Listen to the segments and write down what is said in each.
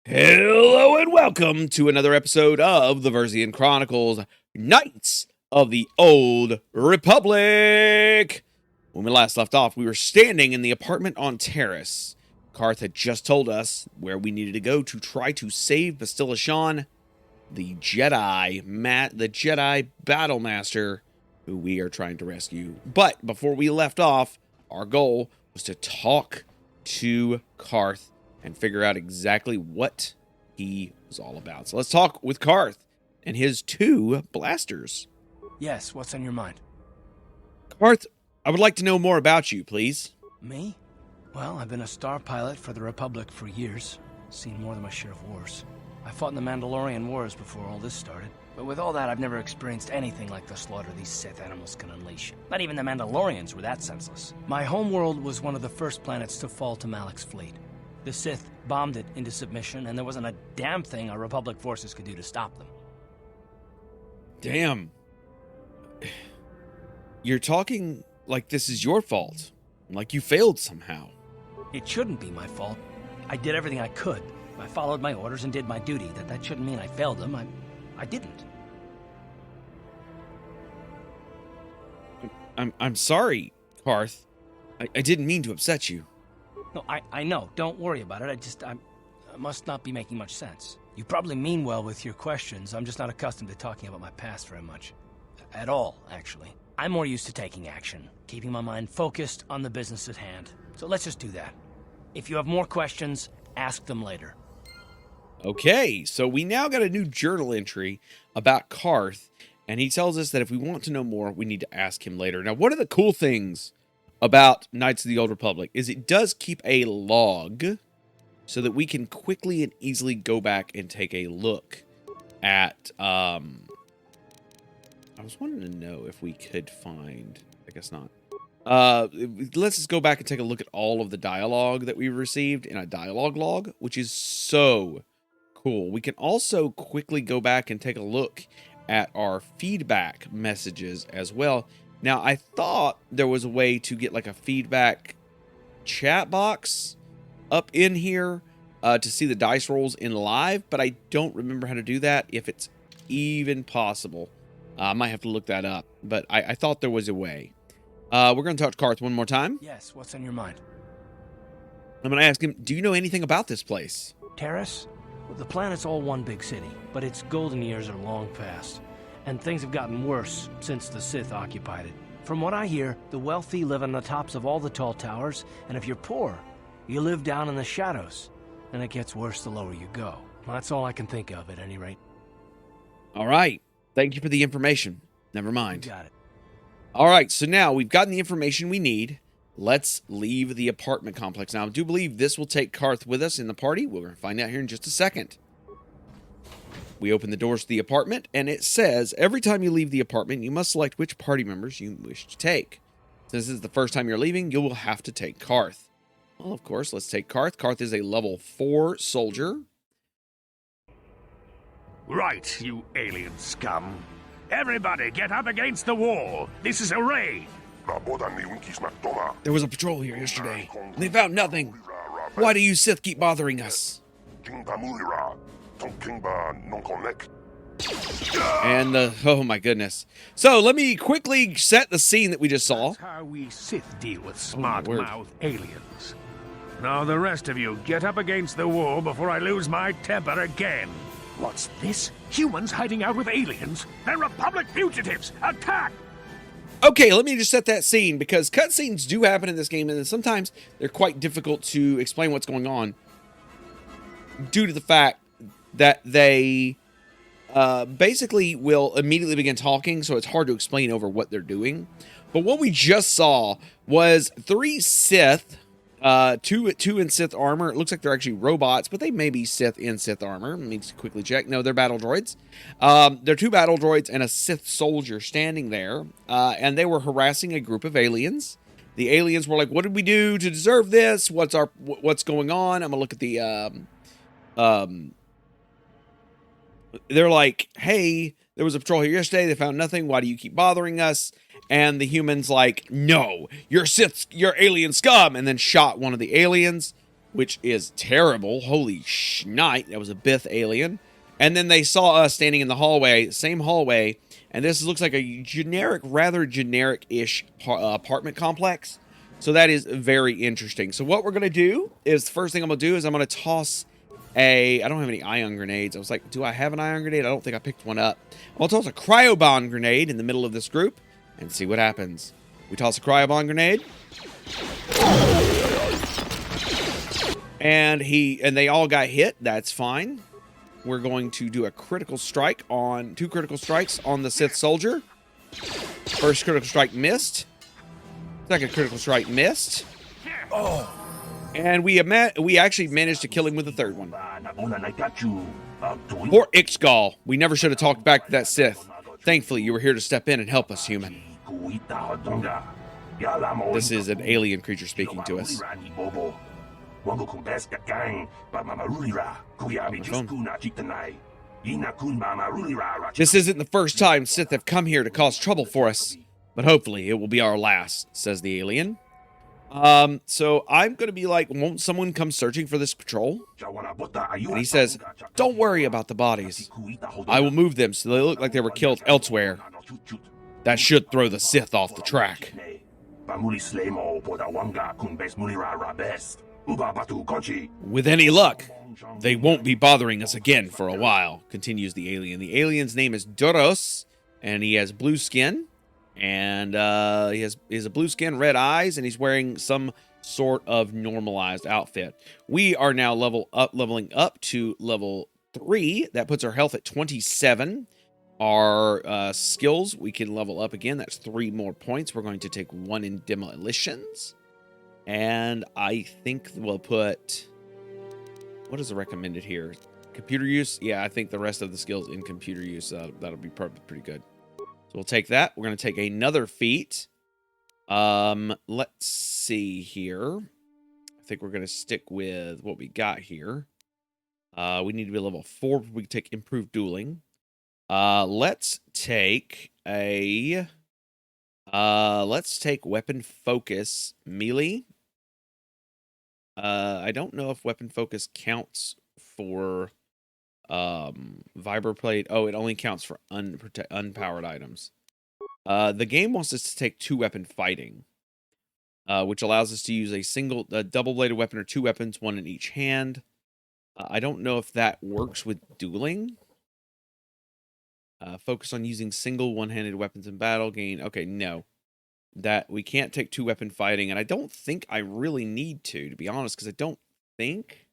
Hello and welcome to another episode of the Versian Chronicles, Knights of the Old Republic. When we last left off, we were standing in the apartment on Taris. Carth had just told us where we needed to go to try to save Bastila, the Jedi Battle Master, who we are trying to rescue. But before we left off, our goal was to talk to Carth and figure out exactly what he was all about. So let's talk with Carth and his two blasters. Yes, what's on your mind? Carth, I would like to know more about you, please. Me? Well, I've been a star pilot for the Republic for years. Seen more than my share of wars. I fought in the Mandalorian Wars before all this started. But with all that, I've never experienced anything like the slaughter these Sith animals can unleash. Not even the Mandalorians were that senseless. My homeworld was one of the first planets to fall to Malak's fleet. The Sith bombed it into submission, and there wasn't a damn thing our Republic forces could do to stop them. Damn. You're talking like this is your fault. Like you failed somehow. It shouldn't be my fault. I did everything I could. I followed my orders and did my duty. That shouldn't mean I failed them. I didn't. I'm sorry, Carth. I didn't mean to upset you. No, I know. Don't worry about it. I must not be making much sense. You probably mean well with your questions. I'm just not accustomed to talking about my past very much. At all, actually. I'm more used to taking action, keeping my mind focused on the business at hand. So let's just do that. If you have more questions, ask them later. Okay, so we now got a new journal entry about Carth, and he tells us that if we want to know more, we need to ask him later. Now, one of the cool things about Knights of the Old Republic is it does keep a log so that we can quickly and easily go back and take a look at, I was wanting to know if we could find, I guess not. Let's just go back and take a look at all of the dialogue that we've received in a dialogue log, which is so cool. We can also quickly go back and take a look at our feedback messages as well. Now, I thought there was a way to get like a feedback chat box up in here to see the dice rolls in live, but I don't remember how to do that, if it's even possible. I might have to look that up, but I thought there was a way. We're going to talk to Carth one more time. Yes, what's on your mind? I'm going to ask him, do you know anything about this place? Taris? Well, the planet's all one big city, but its golden years are long past. And things have gotten worse since the Sith occupied it. From what I hear, the wealthy live on the tops of all the tall towers, and if you're poor, you live down in the shadows. And it gets worse the lower you go. Well, that's all I can think of, at any rate. All right. Thank you for the information. Never mind. You got it. All right, so now we've gotten the information we need. Let's leave the apartment complex. Now, I do believe this will take Carth with us in the party. We're going to find out here in just a second. We open the doors to the apartment, and it says, every time you leave the apartment, you must select which party members you wish to take. Since this is the first time you're leaving, you will have to take Carth. Well, of course, let's take Carth. Carth is a level 4 soldier. Right, you alien scum. Everybody get up against the wall. This is a raid. There was a patrol here yesterday, and they found nothing. Why do you Sith keep bothering us? And oh my goodness. So let me quickly set the scene that we just saw. That's how we Sith deal with smart-mouthed aliens. Now the rest of you get up against the wall before I lose my temper again. What's this? Humans hiding out with aliens? They're Republic fugitives! Attack! Okay, let me just set that scene, because cutscenes do happen in this game, and sometimes they're quite difficult to explain what's going on due to the fact that they basically will immediately begin talking, so it's hard to explain over what they're doing. But what we just saw was 3 Sith, two in Sith armor. It looks like they're actually robots, but they may be Sith in Sith armor. Let me just quickly check. No, they're battle droids. They're 2 battle droids and a Sith soldier standing there, and they were harassing a group of aliens. The aliens were like, "What did we do to deserve this? What's going on?" I'm gonna look at the they're like, "Hey, there was a patrol here yesterday. They found nothing. Why do you keep bothering us?" And the human's like, "No, you're Sith, you're alien scum," and then shot one of the aliens. which is terrible. Holy shnight, that was a Bith alien. And then they saw us standing in the hallway, same hallway, and this looks like a generic, rather generic-ish apartment complex. So that is very interesting. So what we're going to do is, the first thing I'm going to do is I'm going to toss I don't have any ion grenades. I was like, do I have an ion grenade? I don't think I picked one up. I'll toss a cryobomb grenade in the middle of this group and see what happens. We toss a cryobomb grenade. And they all got hit. That's fine. We're going to do a critical strike on 2 critical strikes on the Sith soldier. First critical strike missed. Second critical strike missed. Oh. And we actually managed to kill him with the third one. Poor Ixgal. We never should have talked back to that Sith. Thankfully, you were here to step in and help us, human. This is an alien creature speaking to us. This isn't the first time Sith have come here to cause trouble for us, but hopefully it will be our last, says the alien. So I'm going to be like, won't someone come searching for this patrol? And he says, don't worry about the bodies. I will move them so they look like they were killed elsewhere. That should throw the Sith off the track. With any luck, they won't be bothering us again for a while, continues the alien. The alien's name is Duros, and he has blue skin. And he has a blue skin, red eyes, and he's wearing some sort of normalized outfit. We are now leveling up to level 3. That puts our health at 27. Our skills, we can level up again. That's 3 more points. We're going to take 1 in demolitions. And I think we'll put... What is the recommended here? Computer use? Yeah, I think the rest of the skills in computer use, that'll be probably pretty good. So we'll take that. We're going to take another feat. Let's see here. I think we're going to stick with what we got here. We need to be level 4. We can take improved dueling. Let's take weapon focus melee. I don't know if weapon focus counts for vibroplate. Oh, it only counts for unpowered items. The game wants us to take 2 weapon fighting, which allows us to use a double-bladed weapon or 2 weapons, 1 in each hand. I don't know if that works with dueling. Focus on using single one-handed weapons in battle. Gain. Okay, no. That we can't take 2 weapon fighting, and I don't think I really need to be honest, because I don't think...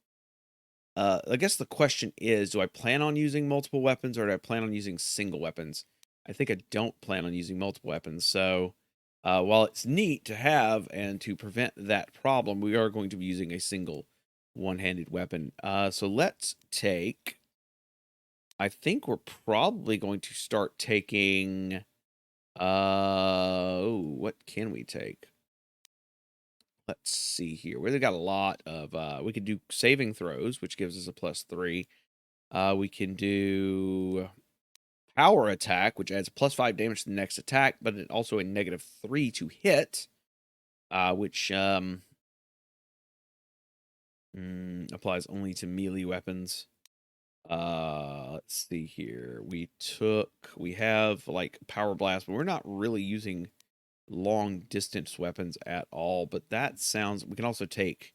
I guess the question is, do I plan on using multiple weapons or do I plan on using single weapons? I think I don't plan on using multiple weapons. So while it's neat to have and to prevent that problem, we are going to be using a single one-handed weapon. So let's take... I think we're probably going to start taking... what can we take? Let's see here. We've got a lot of... we could do saving throws, which gives us a +3. We can do power attack, which adds +5 damage to the next attack, but it also a -3 to hit, which applies only to melee weapons. Let's see here. We have like power blast, but we're not really using long distance weapons at all, but that sounds... we can also take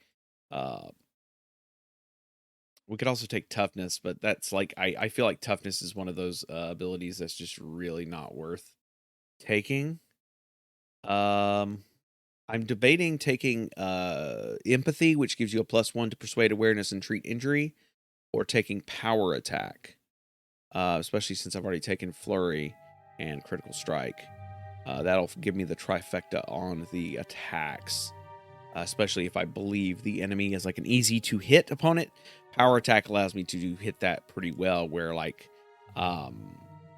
toughness, but that's like I feel like toughness is one of those abilities that's just really not worth taking. I'm debating taking empathy, which gives you a +1 to persuade, awareness, and treat injury, or taking power attack, especially since I've already taken flurry and critical strike. That'll give me the trifecta on the attacks, especially if I believe the enemy is like an easy to hit opponent. Power attack allows me to hit that pretty well, where like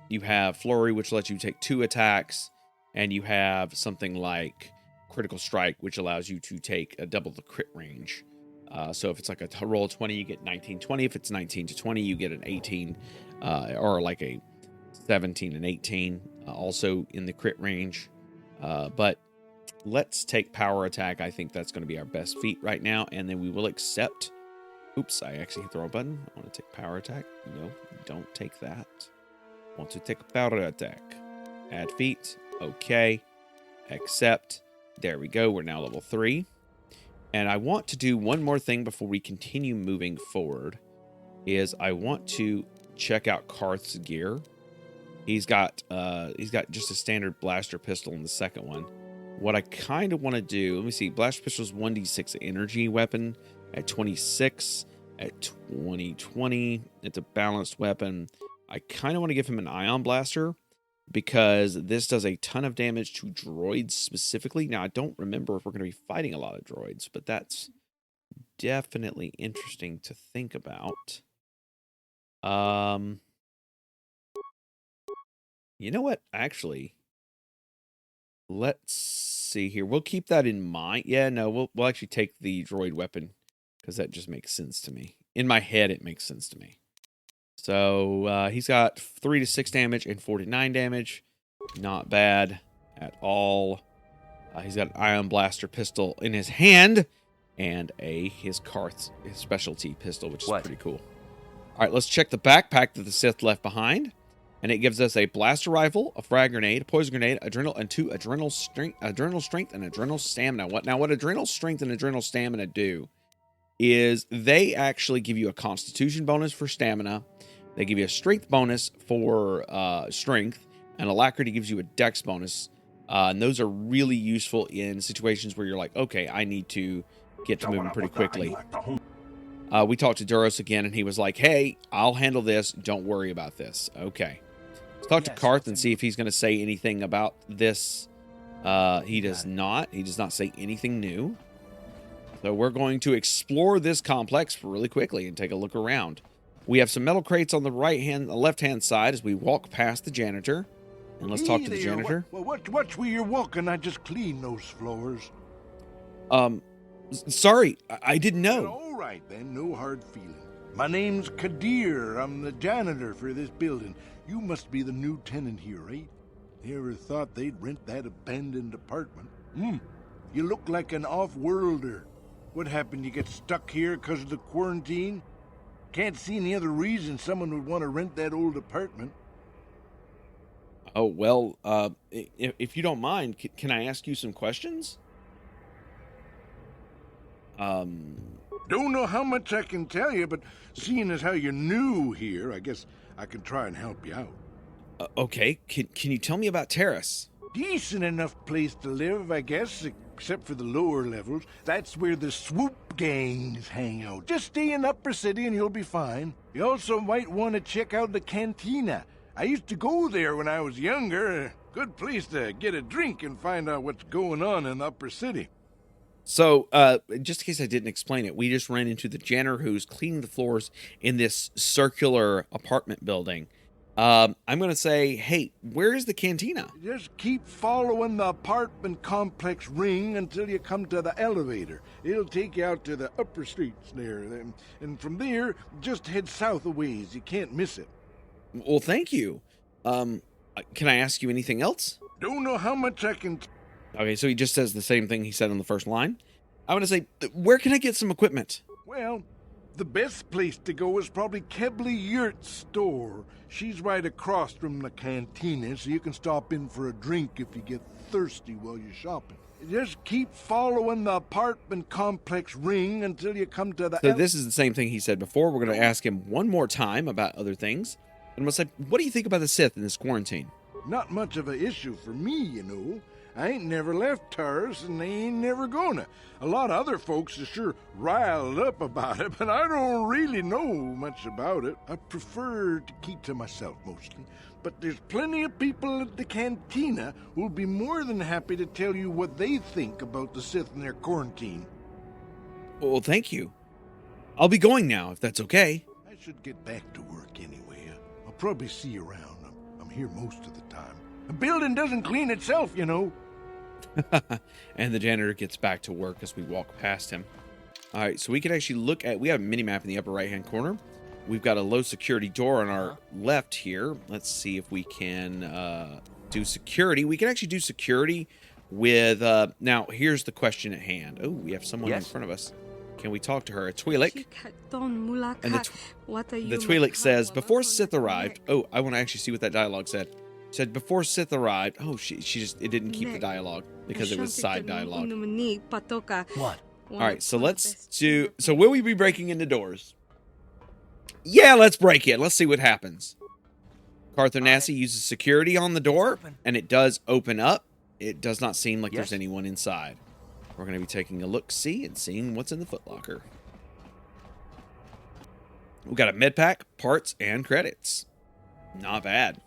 you have flurry, which lets you take 2 attacks, and you have something like critical strike, which allows you to take a double the crit range. So if it's like a roll 20, you get 19-20. If it's 19 to 20, you get an 18, or like a 17 and 18, also in the crit range. But let's take power attack. I think that's going to be our best feat right now. And then we will accept. Oops, I actually hit the wrong button. I want to take power attack. No, don't take that. I want to take power attack. Add feat. Okay. Accept. There we go. We're now level 3. And I want to do one more thing before we continue moving forward. Is I want to check out Carth's gear. He's got just a standard blaster pistol in the second one. What I kind of want to do, let me see. Blaster pistol is 1d6 energy weapon at 26, at 20. It's a balanced weapon. I kind of want to give him an ion blaster because this does a ton of damage to droids specifically. Now, I don't remember if we're going to be fighting a lot of droids, but that's definitely interesting to think about. You know what? Actually, let's see here. We'll keep that in mind. Yeah, no, we'll actually take the droid weapon because that just makes sense to me. In my head, it makes sense to me. So he's got 3 to 6 damage and 49 damage. Not bad at all. He's got an ion blaster pistol in his hand and his Carth, his specialty pistol, which is pretty cool. All right, let's check the backpack that the Sith left behind. And it gives us a blaster rifle, a frag grenade, a poison grenade, and 2 adrenal strength, and adrenal stamina. What adrenal strength and adrenal stamina do is they actually give you a constitution bonus for stamina. They give you a strength bonus for strength, and alacrity gives you a dex bonus. And those are really useful in situations where you're like, okay, I need to get to moving pretty quickly. We talked to Duros again, and he was like, hey, I'll handle this. Don't worry about this. Okay. Let's talk to Carth and see if he's going to say anything about this. He does not. He does not say anything new. So we're going to explore this complex really quickly and take a look around. We have some metal crates on the left-hand side as we walk past the janitor. And let's talk to the janitor. Watch where you're walking. I just cleaned those floors. Sorry, I didn't know. All right, then. No hard feeling. My name's Kadir. I'm the janitor for this building. You must be the new tenant here, right? Never thought they'd rent that abandoned apartment. You look like an off-worlder. What happened? You get stuck here because of the quarantine? Can't see any other reason someone would want to rent that old apartment. Oh, well, if you don't mind, can I ask you some questions? Don't know how much I can tell you, but seeing as how you're new here, I guess I can try and help you out. Okay, can you tell me about Taris? Decent enough place to live, I guess, except for the lower levels. That's where the swoop gangs hang out. Just stay in Upper City and you'll be fine. You also might want to check out the cantina. I used to go there when I was younger. Good place to get a drink and find out what's going on in the Upper City. So, just in case I didn't explain it, we just ran into the janitor who's cleaning the floors in this circular apartment building. I'm going to say, hey, where is the cantina? Just keep following the apartment complex ring until you come to the elevator. It'll take you out to the upper streets there. And from there, just head south a ways. You can't miss it. Well, thank you. Can I ask you anything else? Don't know how much I can... Okay, so he just says the same thing he said on the first line. I want to say, where can I get some equipment? Well, the best place to go is probably Kebley Yurt's store. She's right across from the cantina, so you can stop in for a drink if you get thirsty while you're shopping. Just keep following the apartment complex ring until you come to the... So this is the same thing he said before. We're going to ask him one more time about other things. And I'm going to say, what do you think about the Sith in this quarantine? Not much of an issue for me, you know. I ain't never left Taris, and they ain't never gonna. A lot of other folks are sure riled up about it, but I don't really know much about it. I prefer to keep to myself mostly. But there's plenty of people at the cantina who'll be more than happy to tell you what they think about the Sith and their quarantine. Well, thank you. I'll be going now, if that's okay. I should get back to work anyway. I'll probably see you around. I'm here most of the time. A building doesn't clean itself, you know. And the janitor gets back to work as we walk past him. All right, so we can actually look at... We have a mini-map in the upper right-hand corner. We've got a low security door on our left here. Let's see if we can do security. We can actually do security with now here's the question at hand. Oh, we have someone in Yes? front of us. Can we talk to her? A Twi'lek. And And the Twi'lek says, before Sith arrived. Oh, I want to actually see what that dialogue said. It said before Sith arrived. Oh, she just it didn't keep the dialogue because it was side dialogue. What? All right, so let's do. So will we be breaking into doors? Yeah, let's break it. Let's see what happens. Carth Onasi uses security on the door, and it does open up. It does not seem like there's anyone inside. We're going to be taking a look-see and seeing what's in the footlocker. We've got a med pack, parts, and credits. Not bad.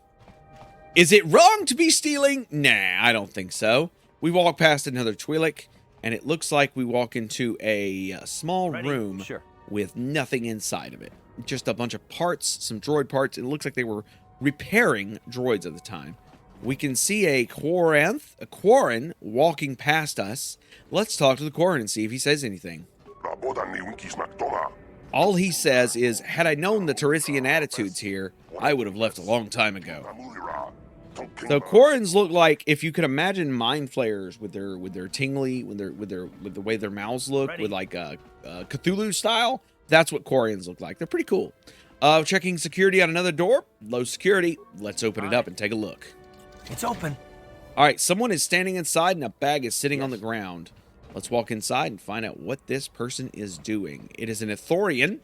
Is it wrong to be stealing? Nah, I don't think so. We walk past another Twi'lek, and it looks like we walk into a small room with nothing inside of it. Just a bunch of parts, some droid parts. It looks like they were repairing droids at the time. We can see a Quarren walking past us. Let's talk to the Quarren and see if he says anything. All he says is, had I known the Tarisian attitudes here, I would have left a long time ago. So Quarrens look like, if you could imagine mind flayers with their tingly, with the way their mouths look, with like a Cthulhu style. That's what Quarrens look like. They're pretty cool. Checking security on another door. Low security. Let's open it up and take a look. It's open. All right, someone is standing inside and a bag is sitting on the ground. Let's walk inside and find out what this person is doing. It is an Ithorian,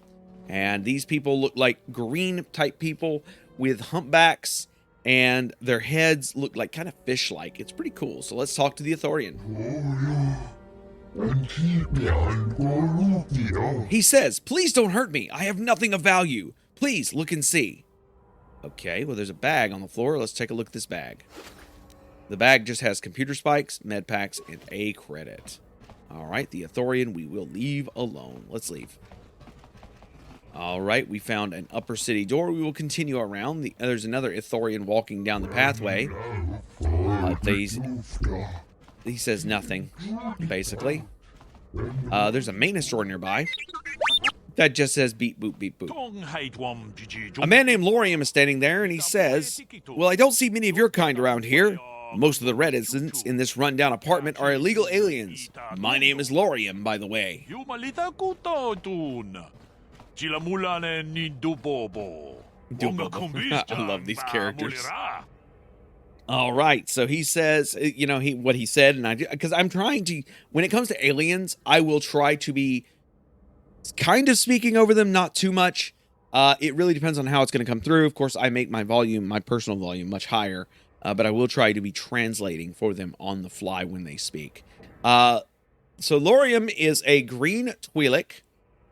and these people look like green-type people with humpbacks, and their heads look like kind of fish-like. It's pretty cool. So let's talk to the Ithorian. He says, please don't hurt me. I have nothing of value. Please look and see. Okay, well, there's a bag on the floor. Let's take a look at this bag. The bag just has computer spikes, med packs, and a credit. All right, the Ithorian we will leave alone. Let's leave. All right, we found an upper city door. We will continue around. There's another Ithorian walking down the pathway. He says nothing, basically. There's a maintenance door nearby that just says beep, boop, beep, boop. A man named Lorium is standing there, and he says, well, I don't see many of your kind around here. Most of the residents in this rundown apartment are illegal aliens. My name is Lorium, by the way. I love these characters. All right, so he says, what he said, and because I'm trying to, when it comes to aliens, I will try to be kind of speaking over them, not too much. It really depends on how it's going to come through. Of course, I make my personal volume, much higher, but I will try to be translating for them on the fly when they speak. So Lorium is a green Twi'lek,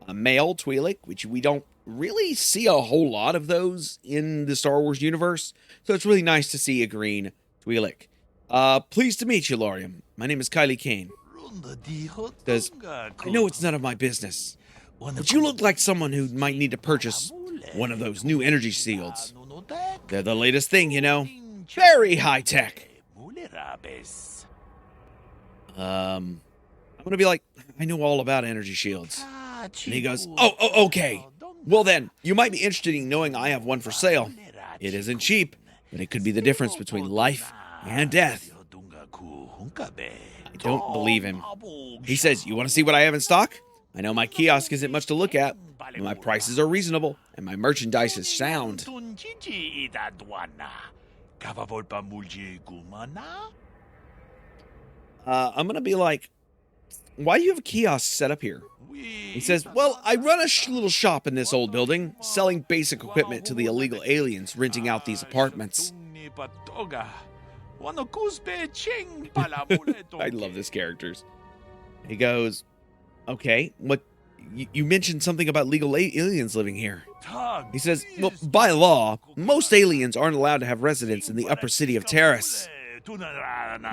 a male Twi'lek, which we don't really see a whole lot of those in the Star Wars universe. So it's really nice to see a green Twi'lek. Pleased to meet you, Lorium. My name is Kylie Kane. Says, I know it's none of my business, but you look like someone who might need to purchase one of those new energy shields. They're the latest thing, Very high tech. I'm gonna be like, I know all about energy shields. And he goes, oh, okay. Well then, you might be interested in knowing I have one for sale. It isn't cheap, but it could be the difference between life and death. I don't believe him. He says, you want to see what I have in stock? I know my kiosk isn't much to look at, but my prices are reasonable, and my merchandise is sound. I'm going to be like, why do you have a kiosk set up here? He says, well, I run a little shop in this old building, selling basic equipment to the illegal aliens renting out these apartments. I love these characters. He goes, okay, what? You mentioned something about legal aliens living here. He says, well, by law, most aliens aren't allowed to have residence in the upper city of Taris.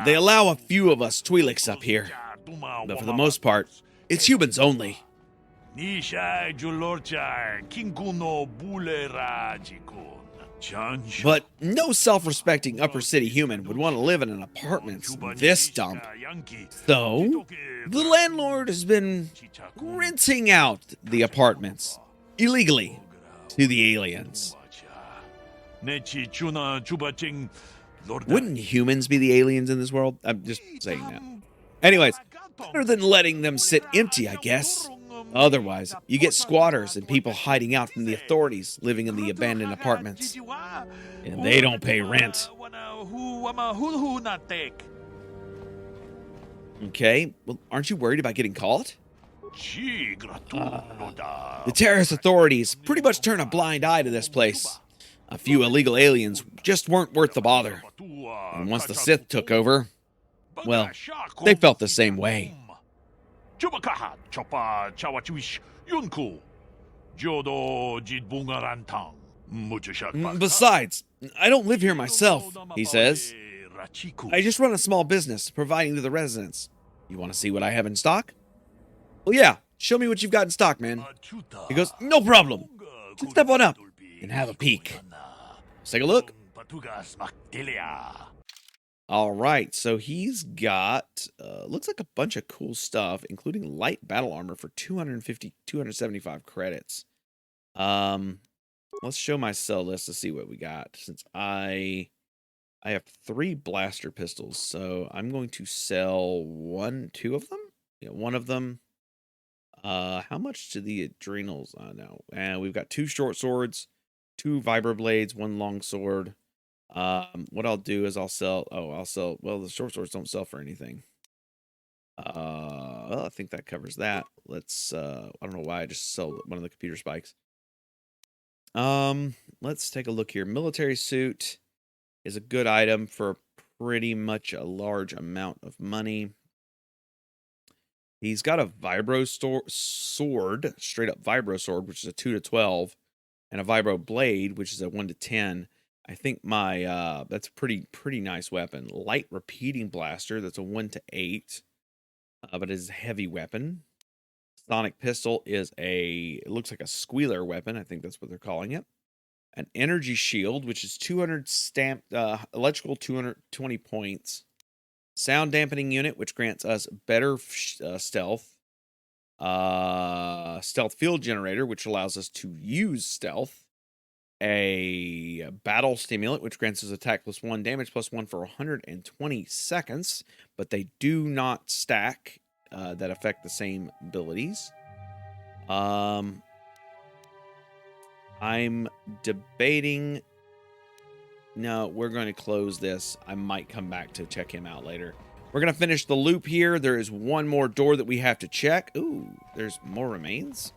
They allow a few of us Twi'leks up here, but for the most part, it's humans only. But no self-respecting upper city human would want to live in an apartment this dump. So, the landlord has been renting out the apartments illegally to the aliens. Wouldn't humans be the aliens in this world? I'm just saying that. Anyways, better than letting them sit empty, I guess. Otherwise, you get squatters and people hiding out from the authorities living in the abandoned apartments. And they don't pay rent. Okay, well, aren't you worried about getting caught? The Taris authorities pretty much turn a blind eye to this place. A few illegal aliens just weren't worth the bother. And once the Sith took over, well, they felt the same way. Besides, I don't live here myself, he says. I just run a small business, providing to the residents. You want to see what I have in stock? Well, yeah, show me what you've got in stock, man. He goes, no problem. Just step on up and have a peek. Let's take a look. All right, so he's got, looks like a bunch of cool stuff, including light battle armor for 275 credits. Let's show my sell list to see what we got, since I have 3 blaster pistols, so I'm going to sell two of them? Yeah, one of them. How much to the adrenals? No. And we've got 2 short swords, 2 vibroblades, 1 long sword. What I'll do is I'll sell, well, the short swords don't sell for anything. Well, I think that covers that. Let's, I don't know why I just sold one of the computer spikes. Let's take a look here. Military suit is a good item for pretty much a large amount of money. He's got a vibro sword, straight up vibro sword, which is a 2 to 12, and a vibro blade, which is a 1 to 10. I think my that's a pretty nice weapon. Light repeating blaster, that's a 1 to 8, but it's a heavy weapon. Sonic pistol is it looks like a squealer weapon. I think that's what they're calling it. An energy shield, which is 200 stamped, electrical 220 points. Sound dampening unit, which grants us better stealth. Stealth field generator, which allows us to use stealth. A battle stimulant, which grants us attack +1, damage +1 for 120 seconds, but they do not stack that affect the same abilities. I'm debating. No, we're going to close this. I might come back to check him out later. We're going to finish the loop here. There is one more door that we have to check. Ooh, there's more remains?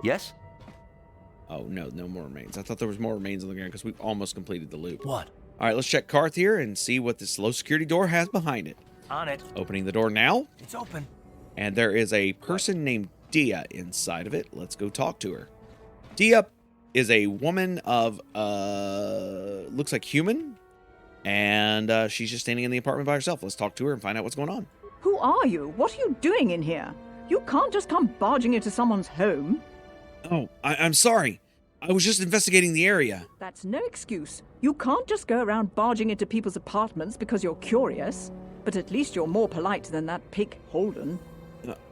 Yes? Oh, no more remains. I thought there was more remains on the ground because we've almost completed the loop. What? All right, let's check Carth here and see what this low security door has behind it. On it. Opening the door now. It's open. And there is a person named Dia inside of it. Let's go talk to her. Dia is a woman of, looks like human. And she's just standing in the apartment by herself. Let's talk to her and find out what's going on. Who are you? What are you doing in here? You can't just come barging into someone's home. Oh, I'm sorry. I was just investigating the area. That's no excuse. You can't just go around barging into people's apartments because you're curious. But at least you're more polite than that pig Holden.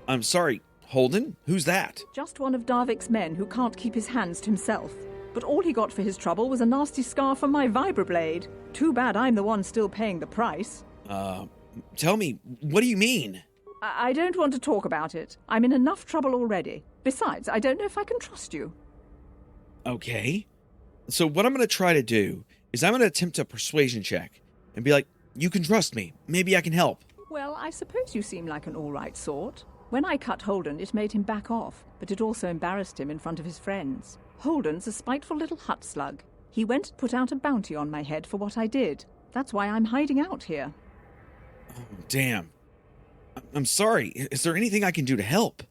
I'm sorry. Holden? Who's that? Just one of Darvik's men who can't keep his hands to himself. But all he got for his trouble was a nasty scar from my vibroblade. Too bad I'm the one still paying the price. Tell me, what do you mean? I don't want to talk about it. I'm in enough trouble already. Besides, I don't know if I can trust you. Okay. So what I'm going to try to do is I'm going to attempt a persuasion check and be like, you can trust me. Maybe I can help. Well, I suppose you seem like an all-right sort. When I cut Holden, it made him back off, but it also embarrassed him in front of his friends. Holden's a spiteful little hut slug. He went and put out a bounty on my head for what I did. That's why I'm hiding out here. Oh, damn. I'm sorry. Is there anything I can do to help?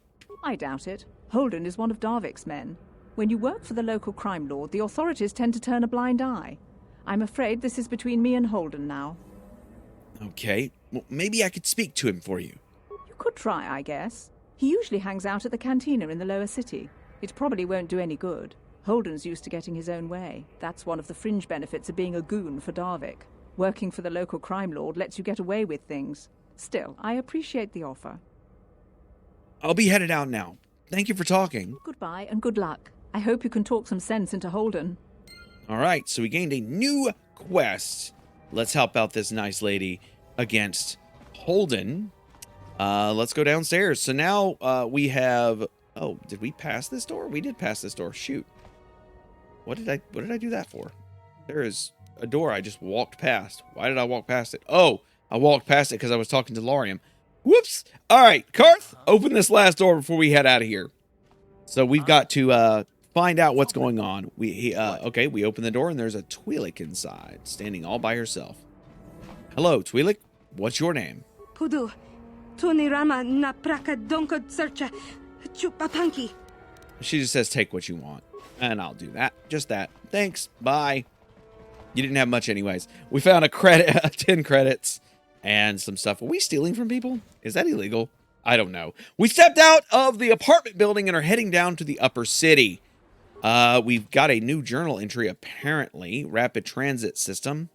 I doubt it. Holden is one of Darvik's men. When you work for the local crime lord, the authorities tend to turn a blind eye. I'm afraid this is between me and Holden now. Okay. Well, maybe I could speak to him for you. You could try, I guess. He usually hangs out at the cantina in the lower city. It probably won't do any good. Holden's used to getting his own way. That's one of the fringe benefits of being a goon for Darvik. Working for the local crime lord lets you get away with things. Still, I appreciate the offer. I'll be headed out now. Thank you for talking. Goodbye and good luck. I hope you can talk some sense into Holden. All right, so we gained a new quest. Let's help out this nice lady against Holden. Let's go downstairs. So now we have... Oh, did we pass this door? We did pass this door. Shoot. What did I do that for? There is a door I just walked past. Why did I walk past it? Oh, I walked past it because I was talking to Lorium. Whoops. All right, Carth, open this last door before we head out of here. So we've got to find out what's going on. Okay, we open the door and there's a Twi'lek inside, standing all by herself. Hello, Twi'lek. What's your name? Pudu, Tunirama na praka donko searcha, chupapanki. She just says, take what you want. And I'll do that. Just that. Thanks. Bye. You didn't have much anyways. We found a credit, 10 credits, and some stuff. Are we stealing from people? Is that illegal? I don't know. We stepped out of the apartment building and are heading down to the upper city. We've got a new journal entry, apparently. Rapid transit system.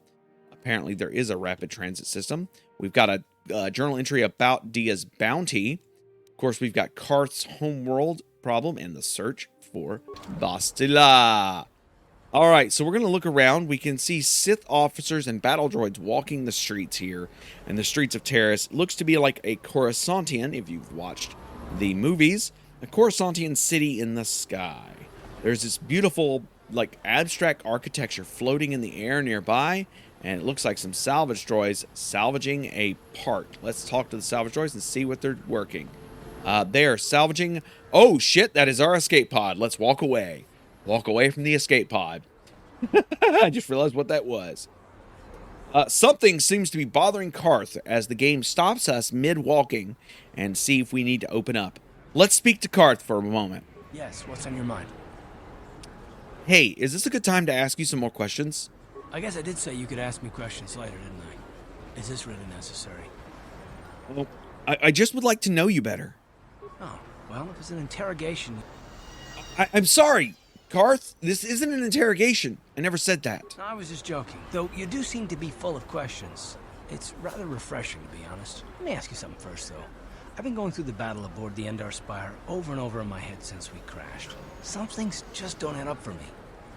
Apparently there is a rapid transit system. We've got a journal entry about Dia's bounty. Of course, we've got Carth's homeworld problem and the search for Bastila. All right, so we're going to look around. We can see Sith officers and battle droids walking the streets here. And the streets of Taris looks to be like a Coruscantian, if you've watched the movies, a Coruscantian city in the sky. There's this beautiful, like, abstract architecture floating in the air nearby. And it looks like some salvage droids salvaging a part. Let's talk to the salvage droids and see what they're working. They are salvaging... Oh, shit, that is our escape pod. Let's walk away. Walk away from the escape pod. I just realized what that was. Something seems to be bothering Carth as the game stops us mid-walking and see if we need to open up. Let's speak to Carth for a moment. Yes, what's on your mind? Hey, is this a good time to ask you some more questions? I guess I did say you could ask me questions later, didn't I? Is this really necessary? Well, I just would like to know you better. Oh, well, if it's an interrogation... I'm sorry, Carth. This isn't an interrogation. I never said that. No, I was just joking. Though you do seem to be full of questions. It's rather refreshing, to be honest. Let me ask you something first, though. I've been going through the battle aboard the Endar Spire over and over in my head since we crashed. Some things just don't add up for me.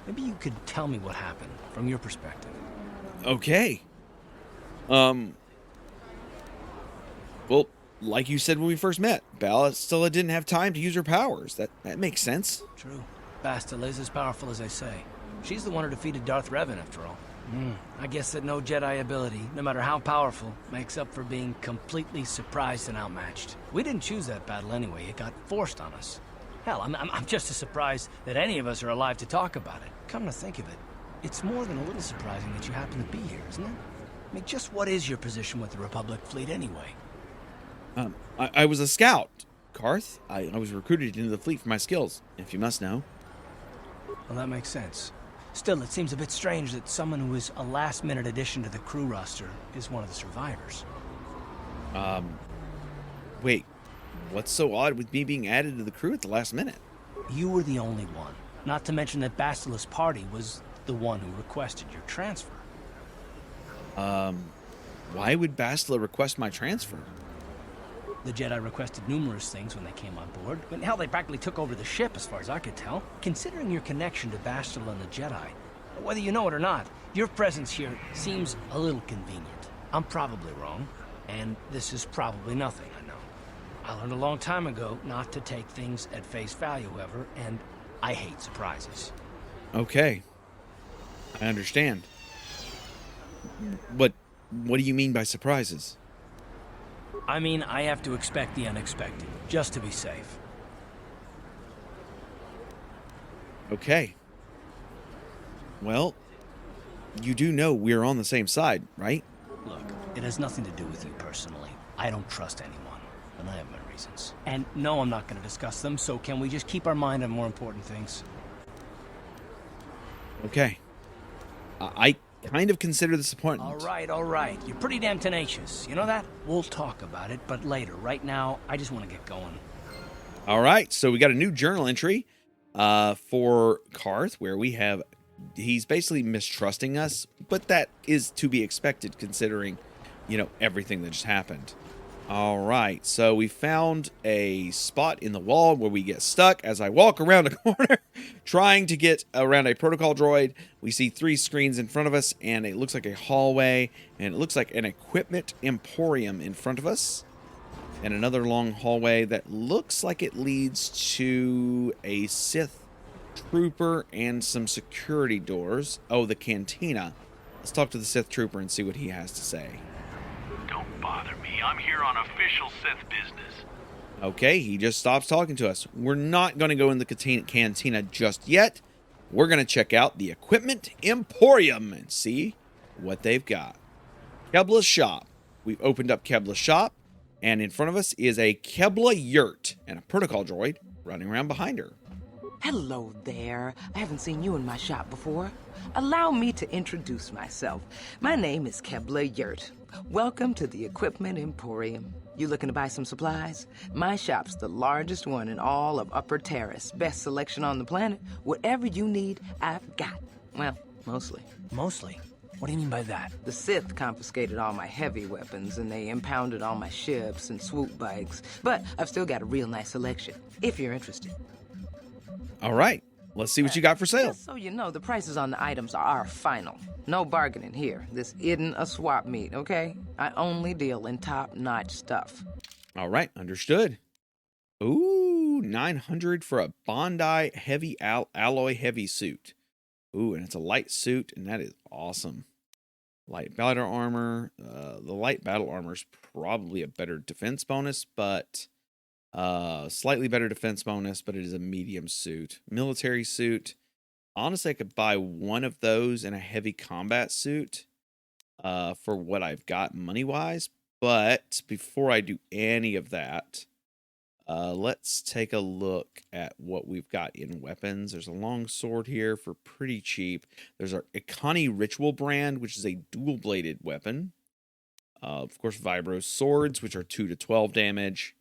Maybe you could tell me what happened, from your perspective. Okay. Well, like you said when we first met, Bastila didn't have time to use her powers. That makes sense. True. Bastila is as powerful as they say. She's the one who defeated Darth Revan, after all. I guess that no Jedi ability, no matter how powerful, makes up for being completely surprised and outmatched. We didn't choose that battle anyway. It got forced on us. Hell, I'm just as surprised that any of us are alive to talk about it. Come to think of it, it's more than a little surprising that you happen to be here, isn't it? I mean, just what is your position with the Republic fleet anyway? I was a scout, Carth. I was recruited into the fleet for my skills, if you must know. Well, that makes sense. Still, it seems a bit strange that someone who is a last-minute addition to the crew roster is one of the survivors. Wait, what's so odd with me being added to the crew at the last minute? You were the only one. Not to mention that Bastila's party was the one who requested your transfer. Why would Bastila request my transfer? The Jedi requested numerous things when they came on board. But hell, they practically took over the ship, as far as I could tell. Considering your connection to Bastila and the Jedi, whether you know it or not, your presence here seems a little convenient. I'm probably wrong, and this is probably nothing, I know. I learned a long time ago not to take things at face value, however, and I hate surprises. Okay. I understand. But what do you mean by surprises? I mean, I have to expect the unexpected, just to be safe. Okay. Well, you do know we're on the same side, right? Look, it has nothing to do with you personally. I don't trust anyone, and I have my reasons. And no, I'm not going to discuss them, so can we just keep our mind on more important things? Okay. I kind of consider this important. All right. You're pretty damn tenacious. You know that? We'll talk about it, but later. Right now, I just want to get going. All right, so we got a new journal entry for Carth where he's basically mistrusting us, but that is to be expected considering, everything that just happened. All right, so we found a spot in the wall where we get stuck. As I walk around a corner trying to get around a protocol droid, we see 3 screens in front of us, and it looks like a hallway, and it looks like an equipment emporium in front of us, and another long hallway that looks like it leads to a Sith trooper and some security doors. Oh, the cantina. Let's talk to the Sith trooper and see what he has to say. Don't bother me. I'm here on official Sith business. Okay, he just stops talking to us. We're not going to go in the cantina just yet. We're going to check out the Equipment Emporium and see what they've got. Kebla's shop. We've opened up Kebla's shop, and in front of us is a Kebla yurt and a protocol droid running around behind her. Hello there. I haven't seen you in my shop before. Allow me to introduce myself. My name is Kebla Yurt. Welcome to the Equipment Emporium. You looking to buy some supplies? My shop's the largest one in all of Upper Taris. Best selection on the planet. Whatever you need, I've got. Well, mostly. Mostly? What do you mean by that? The Sith confiscated all my heavy weapons, and they impounded all my ships and swoop bikes. But I've still got a real nice selection, if you're interested. All right, let's see what you got for sale. Just so you know, the prices on the items are final. No bargaining here. This isn't a swap meet, okay? I only deal in top-notch stuff. All right, understood. Ooh, 900 for a Bondi heavy alloy heavy suit. Ooh, and it's a light suit, and that is awesome. Light battle armor. The light battle armor is probably a better defense bonus, but slightly better defense bonus, but it is a medium suit. Military suit. Honestly, I could buy one of those in a heavy combat suit for what I've got money-wise. But before I do any of that, let's take a look at what we've got in weapons. There's a long sword here for pretty cheap. There's our Ikani Ritual brand, which is a dual-bladed weapon. Of course, Vibro swords, which are 2 to 12 damage.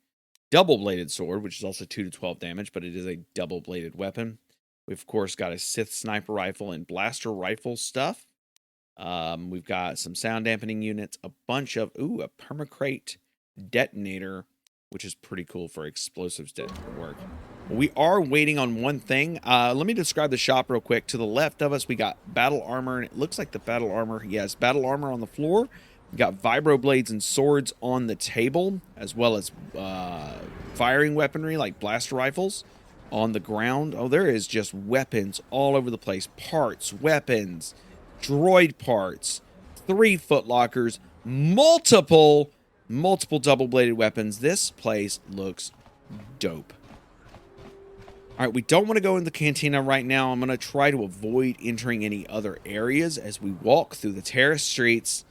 Double-bladed sword, which is also 2 to 12 damage, but it is a double-bladed weapon. We've, of course, got a Sith sniper rifle and blaster rifle stuff. We've got some sound dampening units, a bunch of, a permacrate detonator, which is pretty cool for explosives to work. We are waiting on one thing. Let me describe the shop real quick. To the left of us, we got battle armor, and it looks like the battle armor, yes, battle armor on the floor. We got vibro blades and swords on the table, as well as firing weaponry like blaster rifles on the ground. Oh, there is just weapons all over the place. Parts, weapons, droid parts, 3 footlockers, multiple double-bladed weapons. This place looks dope. All right, we don't want to go in the cantina right now. I'm going to try to avoid entering any other areas as we walk through the Taris streets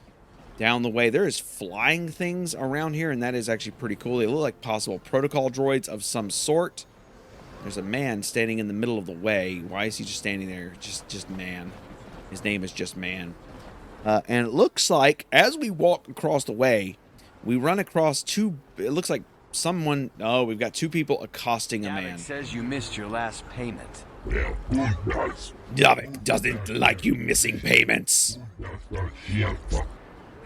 down the way. There is flying things around here, and that is actually pretty cool. They look like possible protocol droids of some sort. There's a man standing in the middle of the way. Why is he just standing there? Just man. His name is just man. And it looks like as we walk across the way, we run across 2. It looks like someone. Oh, we've got 2 people accosting a man. Davik says you missed your last payment. Davik doesn't like you missing payments.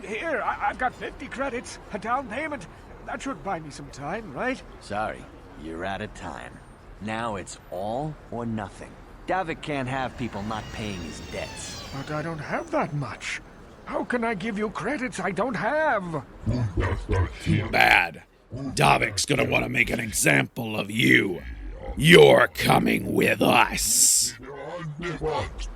Here, I've got 50 credits, a down payment. That should buy me some time, right? Sorry, you're out of time. Now it's all or nothing. Davik can't have people not paying his debts. But I don't have that much. How can I give you credits I don't have? Too bad. Davik's gonna want to make an example of you. You're coming with us.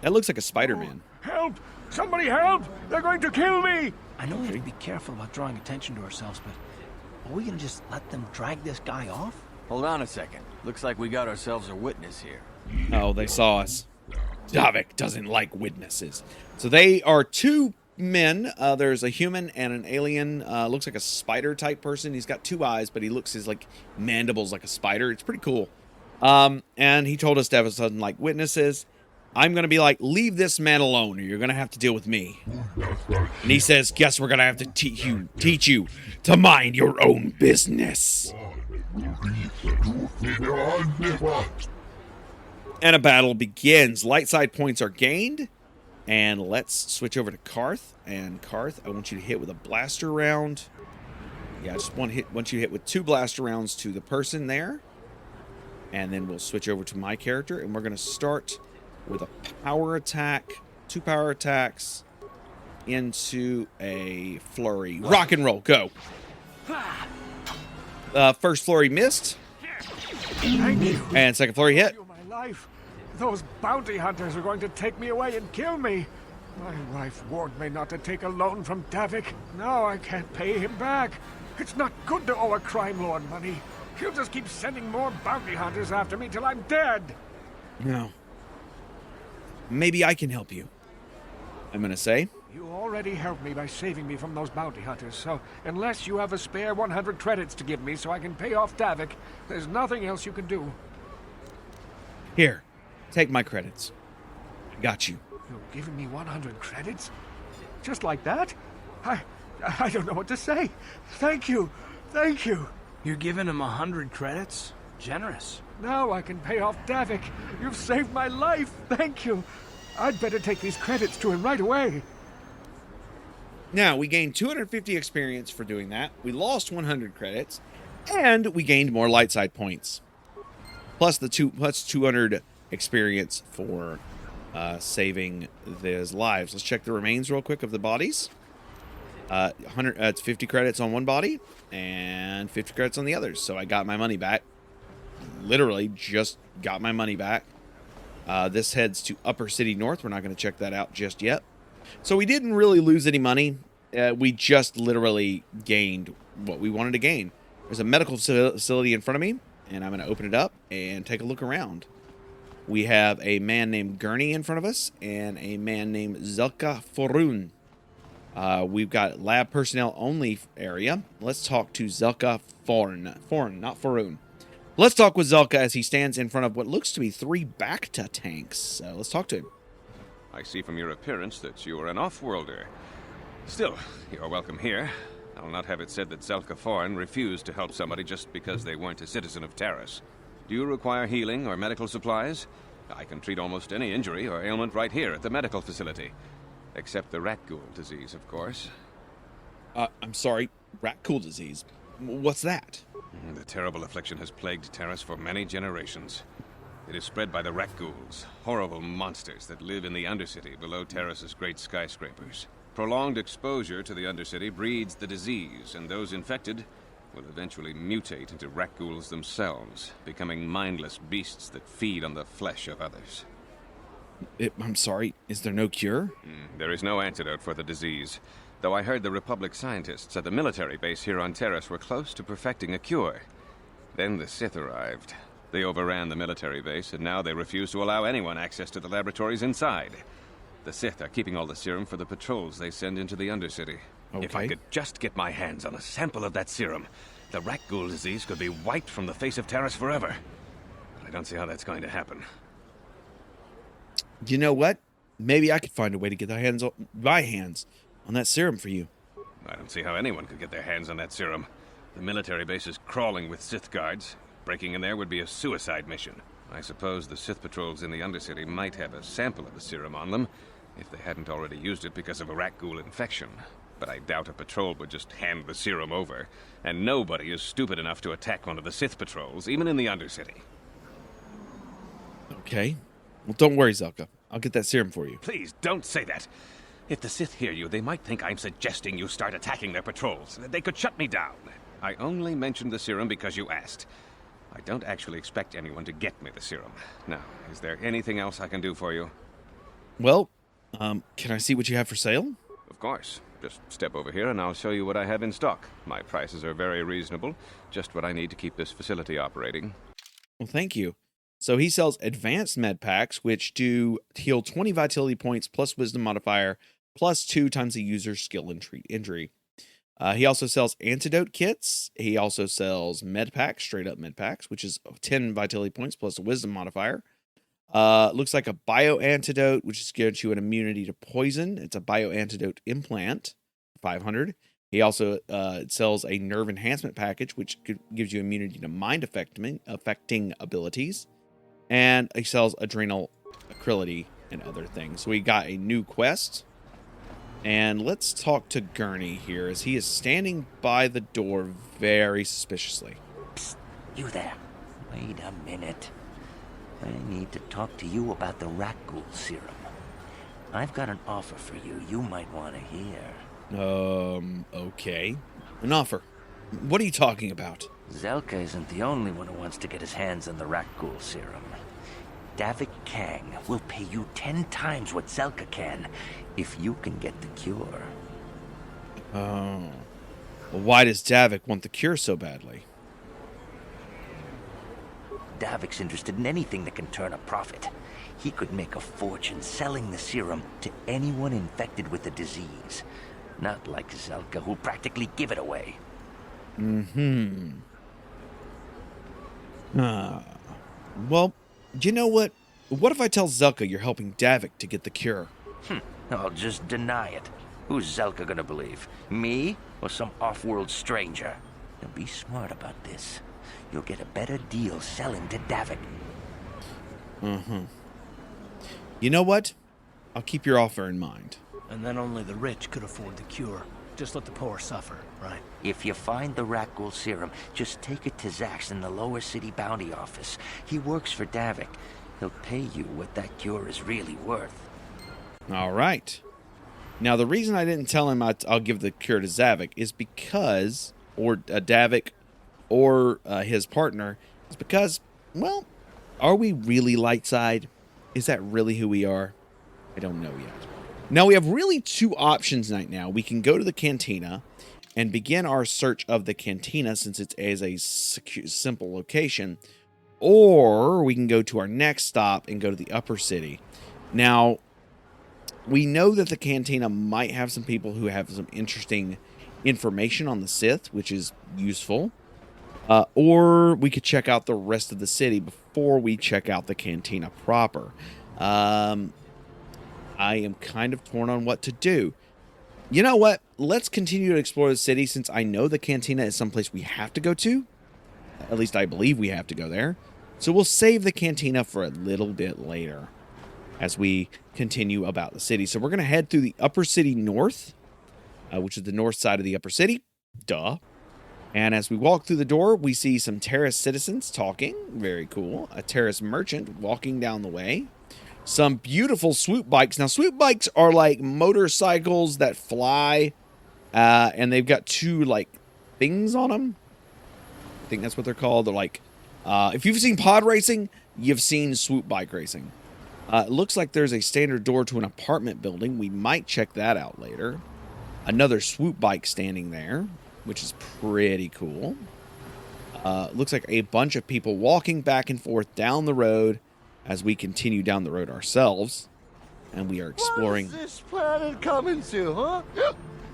That looks like a Spider-Man. Help! Somebody help! They're going to kill me! I know we have to be careful about drawing attention to ourselves, but are we gonna just let them drag this guy off? Hold on a second. Looks like we got ourselves a witness here. Oh, they saw us. Davik doesn't like witnesses. So they are 2 men. There's a human and an alien. Looks like a spider-type person. He's got 2 eyes, but he looks his like mandibles like a spider. It's pretty cool. And he told us Davik doesn't like witnesses. I'm going to be like, leave this man alone or you're going to have to deal with me. And he says, guess we're going to have to teach you to mind your own business. And a battle begins. Light side points are gained. And let's switch over to Carth. And Carth, I want you to hit with a blaster round. Yeah, just one hit. Once you hit with 2 blaster rounds to the person there. And then we'll switch over to my character. And we're going to start with a power attack. 2 power attacks into a flurry. Rock and roll. Go. First flurry missed. Thank you. And second flurry hit. My life. Those bounty hunters are going to take me away and kill me. My wife warned me not to take a loan from Davik. Now I can't pay him back. It's not good to owe a crime lord money. He'll just keep sending more bounty hunters after me till I'm dead. No. Maybe I can help you. I'm going to say. You already helped me by saving me from those bounty hunters, so unless you have a spare 100 credits to give me so I can pay off Davik, there's nothing else you can do. Here, take my credits. I got you. You're giving me 100 credits? Just like that? I don't know what to say. Thank you. Thank you. You're giving him 100 credits? Generous. Now I can pay off Davik. You've saved my life. Thank you. I'd better take these credits to him right away. Now, we gained 250 experience for doing that. We lost 100 credits. And we gained more light side points. Plus 200 experience for saving those lives. Let's check the remains real quick of the bodies. It's 50 credits on one body and 50 credits on the others. So I got my money back. Literally just got my money back. This heads to Upper City North. We're not going to check that out just yet. So we didn't really lose any money. We just literally gained what we wanted to gain. There's a medical facility in front of me, and I'm going to open it up and take a look around. We have a man named Gurney in front of us and a man named Zelka Forun. We've got lab personnel only area. Let's talk to Zelka Forn. Forn, not Forun. Let's talk with Zelka as he stands in front of what looks to be 3 Bacta tanks. So let's talk to him. I see from your appearance that you are an off-worlder. Still, you're welcome here. I'll not have it said that Zelka Forn refused to help somebody just because they weren't a citizen of Taris. Do you require healing or medical supplies? I can treat almost any injury or ailment right here at the medical facility. Except the rat ghoul disease, of course. I'm sorry, rat ghoul disease? What's that? The terrible affliction has plagued Taris for many generations. It is spread by the rat ghouls, horrible monsters that live in the Undercity below Taris's great skyscrapers. Prolonged exposure to the Undercity breeds the disease, and those infected will eventually mutate into rat ghouls themselves, becoming mindless beasts that feed on the flesh of others. I'm sorry, is there no cure? There is no antidote for the disease, though I heard the Republic scientists at the military base here on Taris were close to perfecting a cure. Then the Sith arrived. They overran the military base, and now they refuse to allow anyone access to the laboratories inside. The Sith are keeping all the serum for the patrols they send into the Undercity. Okay. If I could just get my hands on a sample of that serum, the rat ghoul disease could be wiped from the face of Taris forever. But I don't see how that's going to happen. You know what? Maybe I could find a way to get my hands on that serum for you. I don't see how anyone could get their hands on that serum. The military base is crawling with Sith guards. Breaking in there would be a suicide mission. I suppose the Sith patrols in the Undercity might have a sample of the serum on them, if they hadn't already used it because of a rat ghoul infection. But I doubt a patrol would just hand the serum over, and nobody is stupid enough to attack one of the Sith patrols, even in the Undercity. Okay. Well, don't worry, Zelka. I'll get that serum for you. Please, don't say that. If the Sith hear you, they might think I'm suggesting you start attacking their patrols. They could shut me down. I only mentioned the serum because you asked. I don't actually expect anyone to get me the serum. Now, is there anything else I can do for you? Well, can I see what you have for sale? Of course. Just step over here and I'll show you what I have in stock. My prices are very reasonable. Just what I need to keep this facility operating. Well, thank you. So he sells advanced med packs, which do heal 20 vitality points plus wisdom modifier, plus 2 times the user's skill and treat injury. He also sells antidote kits. He also sells med packs, straight up med packs, which is 10 vitality points plus a wisdom modifier. Looks like a bio antidote, which gives you an immunity to poison. It's a bio antidote implant, 500. He also sells a nerve enhancement package, which gives you immunity to mind affecting abilities. And he sells adrenal acrylity and other things. So we got a new quest. And let's talk to Gurney here as he is standing by the door very suspiciously. Psst, you there. Wait a minute. I need to talk to you about the Rakghoul serum. I've got an offer for you might want to hear. Okay. An offer. What are you talking about? Zelka isn't the only one who wants to get his hands on the Rakghoul serum. Davik Kang will pay you 10 times what Zelka can if you can get the cure. Oh. Well, why does Davik want the cure so badly? Davik's interested in anything that can turn a profit. He could make a fortune selling the serum to anyone infected with the disease. Not like Zelka, who'll practically give it away. Well, you know what? What if I tell Zelka you're helping Davik to get the cure? I'll just deny it. Who's Zelka gonna believe? Me or some off-world stranger? Now be smart about this. You'll get a better deal selling to Davik. You know what? I'll keep your offer in mind. And then only the rich could afford the cure. Just let the poor suffer, right? If you find the Rakghoul serum, just take it to Zax in the lower city bounty office. He works for Davik. He'll pay you what that cure is really worth. All right. Now, the reason I didn't tell him I'll give the cure to Zavik is because, or Davik, or his partner, is because, well, are we really light side? Is that really who we are? I don't know yet. Now, we have really two options right now. We can go to the cantina and begin our search of the cantina since it is a simple location, or we can go to our next stop and go to the upper city. Now, we know that the cantina might have some people who have some interesting information on the Sith, which is useful. Or we could check out the rest of the city before we check out the cantina proper. I am kind of torn on what to do. You know what? Let's continue to explore the city since I know the cantina is someplace we have to go to. At least I believe we have to go there. So we'll save the cantina for a little bit later as we continue about the city. So we're going to head through the upper city north, which is the north side of the upper city. Duh. And as we walk through the door, we see some Taris citizens talking. Very cool. A Taris merchant walking down the way. Some beautiful swoop bikes. Now, swoop bikes are like motorcycles that fly. And they've got two, like, things on them. I think that's what they're called. They're like, if you've seen pod racing, you've seen swoop bike racing. It looks like there's a standard door to an apartment building. We might check that out later. Another swoop bike standing there, which is pretty cool. Looks like a bunch of people walking back and forth down the road as we continue down the road ourselves. And we are exploring. What is this planet coming to, huh?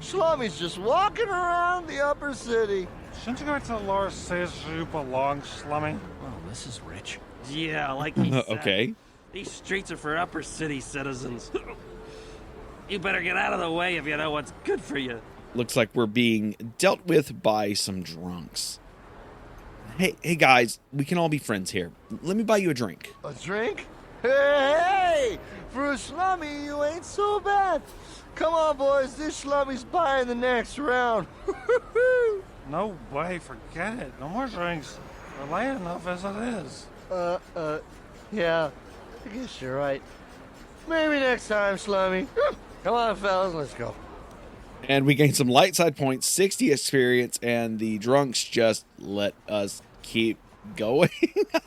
Shlommy's just walking around the upper city. Shouldn't you go to the lower cities you belong, Slummy? Oh, this is rich. Yeah, like he said. Okay. These streets are for upper city citizens. You better get out of the way if you know what's good for you. Looks like we're being dealt with by some drunks. Hey guys, we can all be friends here. Let me buy you a drink. A drink? Hey! For a Shlummy, you ain't so bad. Come on, boys. This Shlummy's buying the next round. No way, forget it. No more drinks. We're late enough as it is. Yeah. I guess you're right. Maybe next time, Slummy. Come on, fellas, let's go. And we gain some light side points, 60 experience, and the drunks just let us keep going.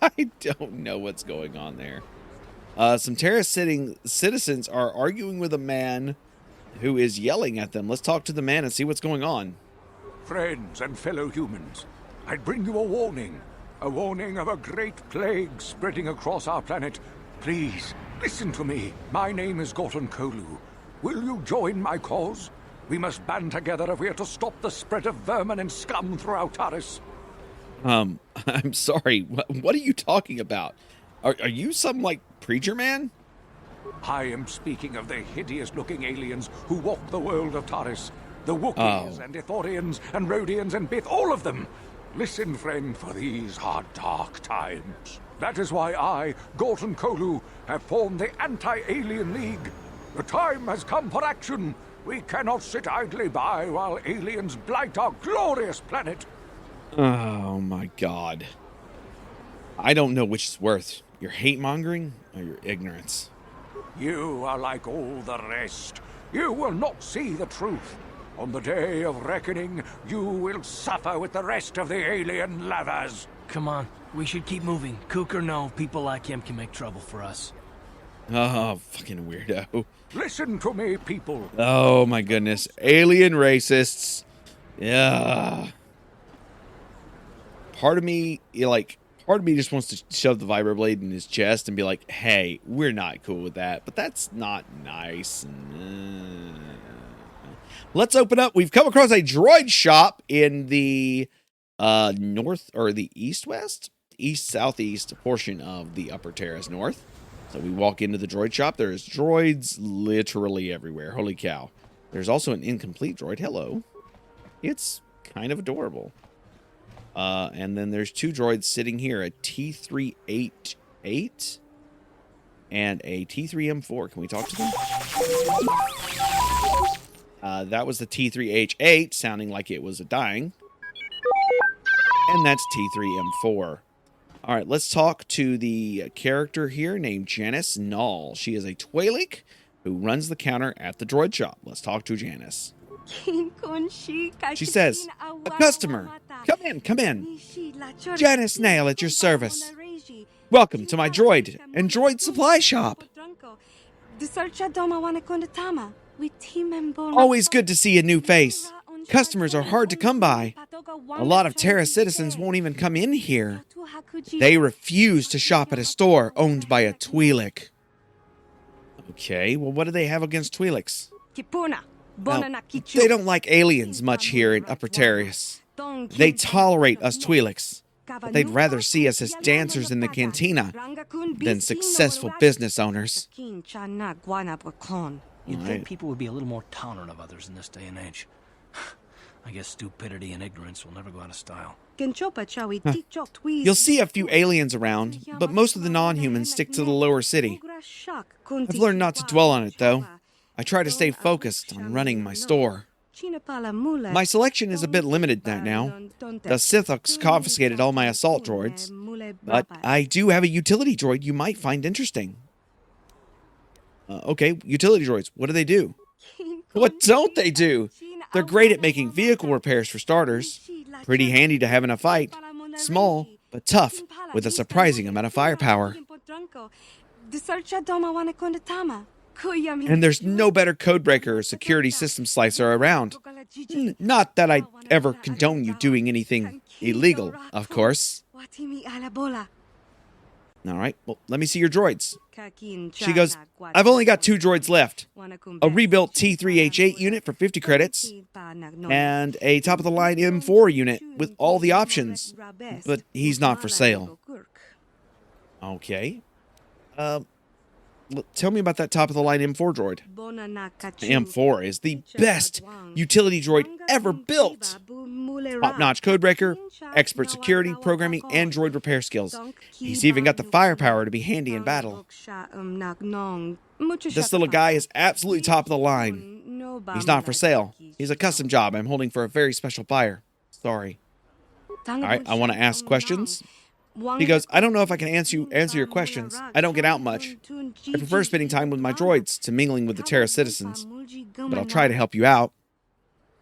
I don't know what's going on there. Some Taris citizens are arguing with a man who is yelling at them. Let's talk to the man and see what's going on. Friends and fellow humans, I bring you a warning of a great plague spreading across our planet. Please, listen to me. My name is Gorton Kolu. Will you join my cause? We must band together if we are to stop the spread of vermin and scum throughout Taris. I'm sorry. What are you talking about? Are you some, like, preacher man? I am speaking of the hideous-looking aliens who walk the world of Taris. The Wookiees and Ithorians and Rhodians and Bith, all of them. Listen, friend, for these are dark times. That is why I, Gorton Kolu, have formed the Anti-Alien League. The time has come for action. We cannot sit idly by while aliens blight our glorious planet. Oh my god. I don't know which is worse, your hate-mongering or your ignorance. You are like all the rest. You will not see the truth. On the day of reckoning, you will suffer with the rest of the alien lovers. Come on, we should keep moving. Kook or no, people like him can make trouble for us. Oh, fucking weirdo. Listen to me, people. Oh my goodness. Alien racists. Yeah. Part of me just wants to shove the vibroblade in his chest and be like, hey, we're not cool with that. But that's not nice. Let's open up. We've come across a droid shop in the north or the east-southeast portion of the Upper Taris North. So we walk into the droid shop. There's droids literally everywhere. Holy cow. There's also an incomplete droid. Hello. It's kind of adorable. And then there's two droids sitting here, a T388 and a T3M4. Can we talk to them? That was the T3H8, sounding like it was dying. And that's T3M4. All right, let's talk to the character here named Janice Null. She is a Twi'lek who runs the counter at the droid shop. Let's talk to Janice. She says, a customer. Come in. Janice Nail at your service. Welcome to my droid and droid supply shop. Always good to see a new face. Customers are hard to come by. A lot of Taris citizens won't even come in here. They refuse to shop at a store owned by a Twi'lek. Okay, well, what do they have against Twi'leks? Well, they don't like aliens much here in Upper Taris. They tolerate us Twi'leks, but they'd rather see us as dancers in the cantina than successful business owners. You'd think people would be a little more tolerant of others in this day and age. I guess stupidity and ignorance will never go out of style. You'll see a few aliens around, but most of the non-humans stick to the lower city. I've learned not to dwell on it, though. I try to stay focused on running my store. My selection is a bit limited now. The Sith confiscated all my assault droids, but I do have a utility droid you might find interesting. Okay, utility droids, what do they do? What don't they do? They're great at making vehicle repairs for starters. Pretty handy to have in a fight. Small, but tough, with a surprising amount of firepower. And there's no better codebreaker or security system slicer around. Not that I ever condone you doing anything illegal, of course. All right, well, let me see your droids. She goes, I've only got 2 droids left. A rebuilt T3H8 unit for 50 credits, and a top-of-the-line M4 unit with all the options, but he's not for sale. Okay. Tell me about that top-of-the-line M4 droid. M4 is the best utility droid ever built. Top-notch codebreaker, expert security, programming, and droid repair skills. He's even got the firepower to be handy in battle. This little guy is absolutely top of the line. He's not for sale. He's a custom job I'm holding for a very special buyer. Sorry. All right, I want to ask questions. He goes, I don't know if I can answer your questions. I don't get out much. I prefer spending time with my droids to mingling with the Taris citizens. But I'll try to help you out.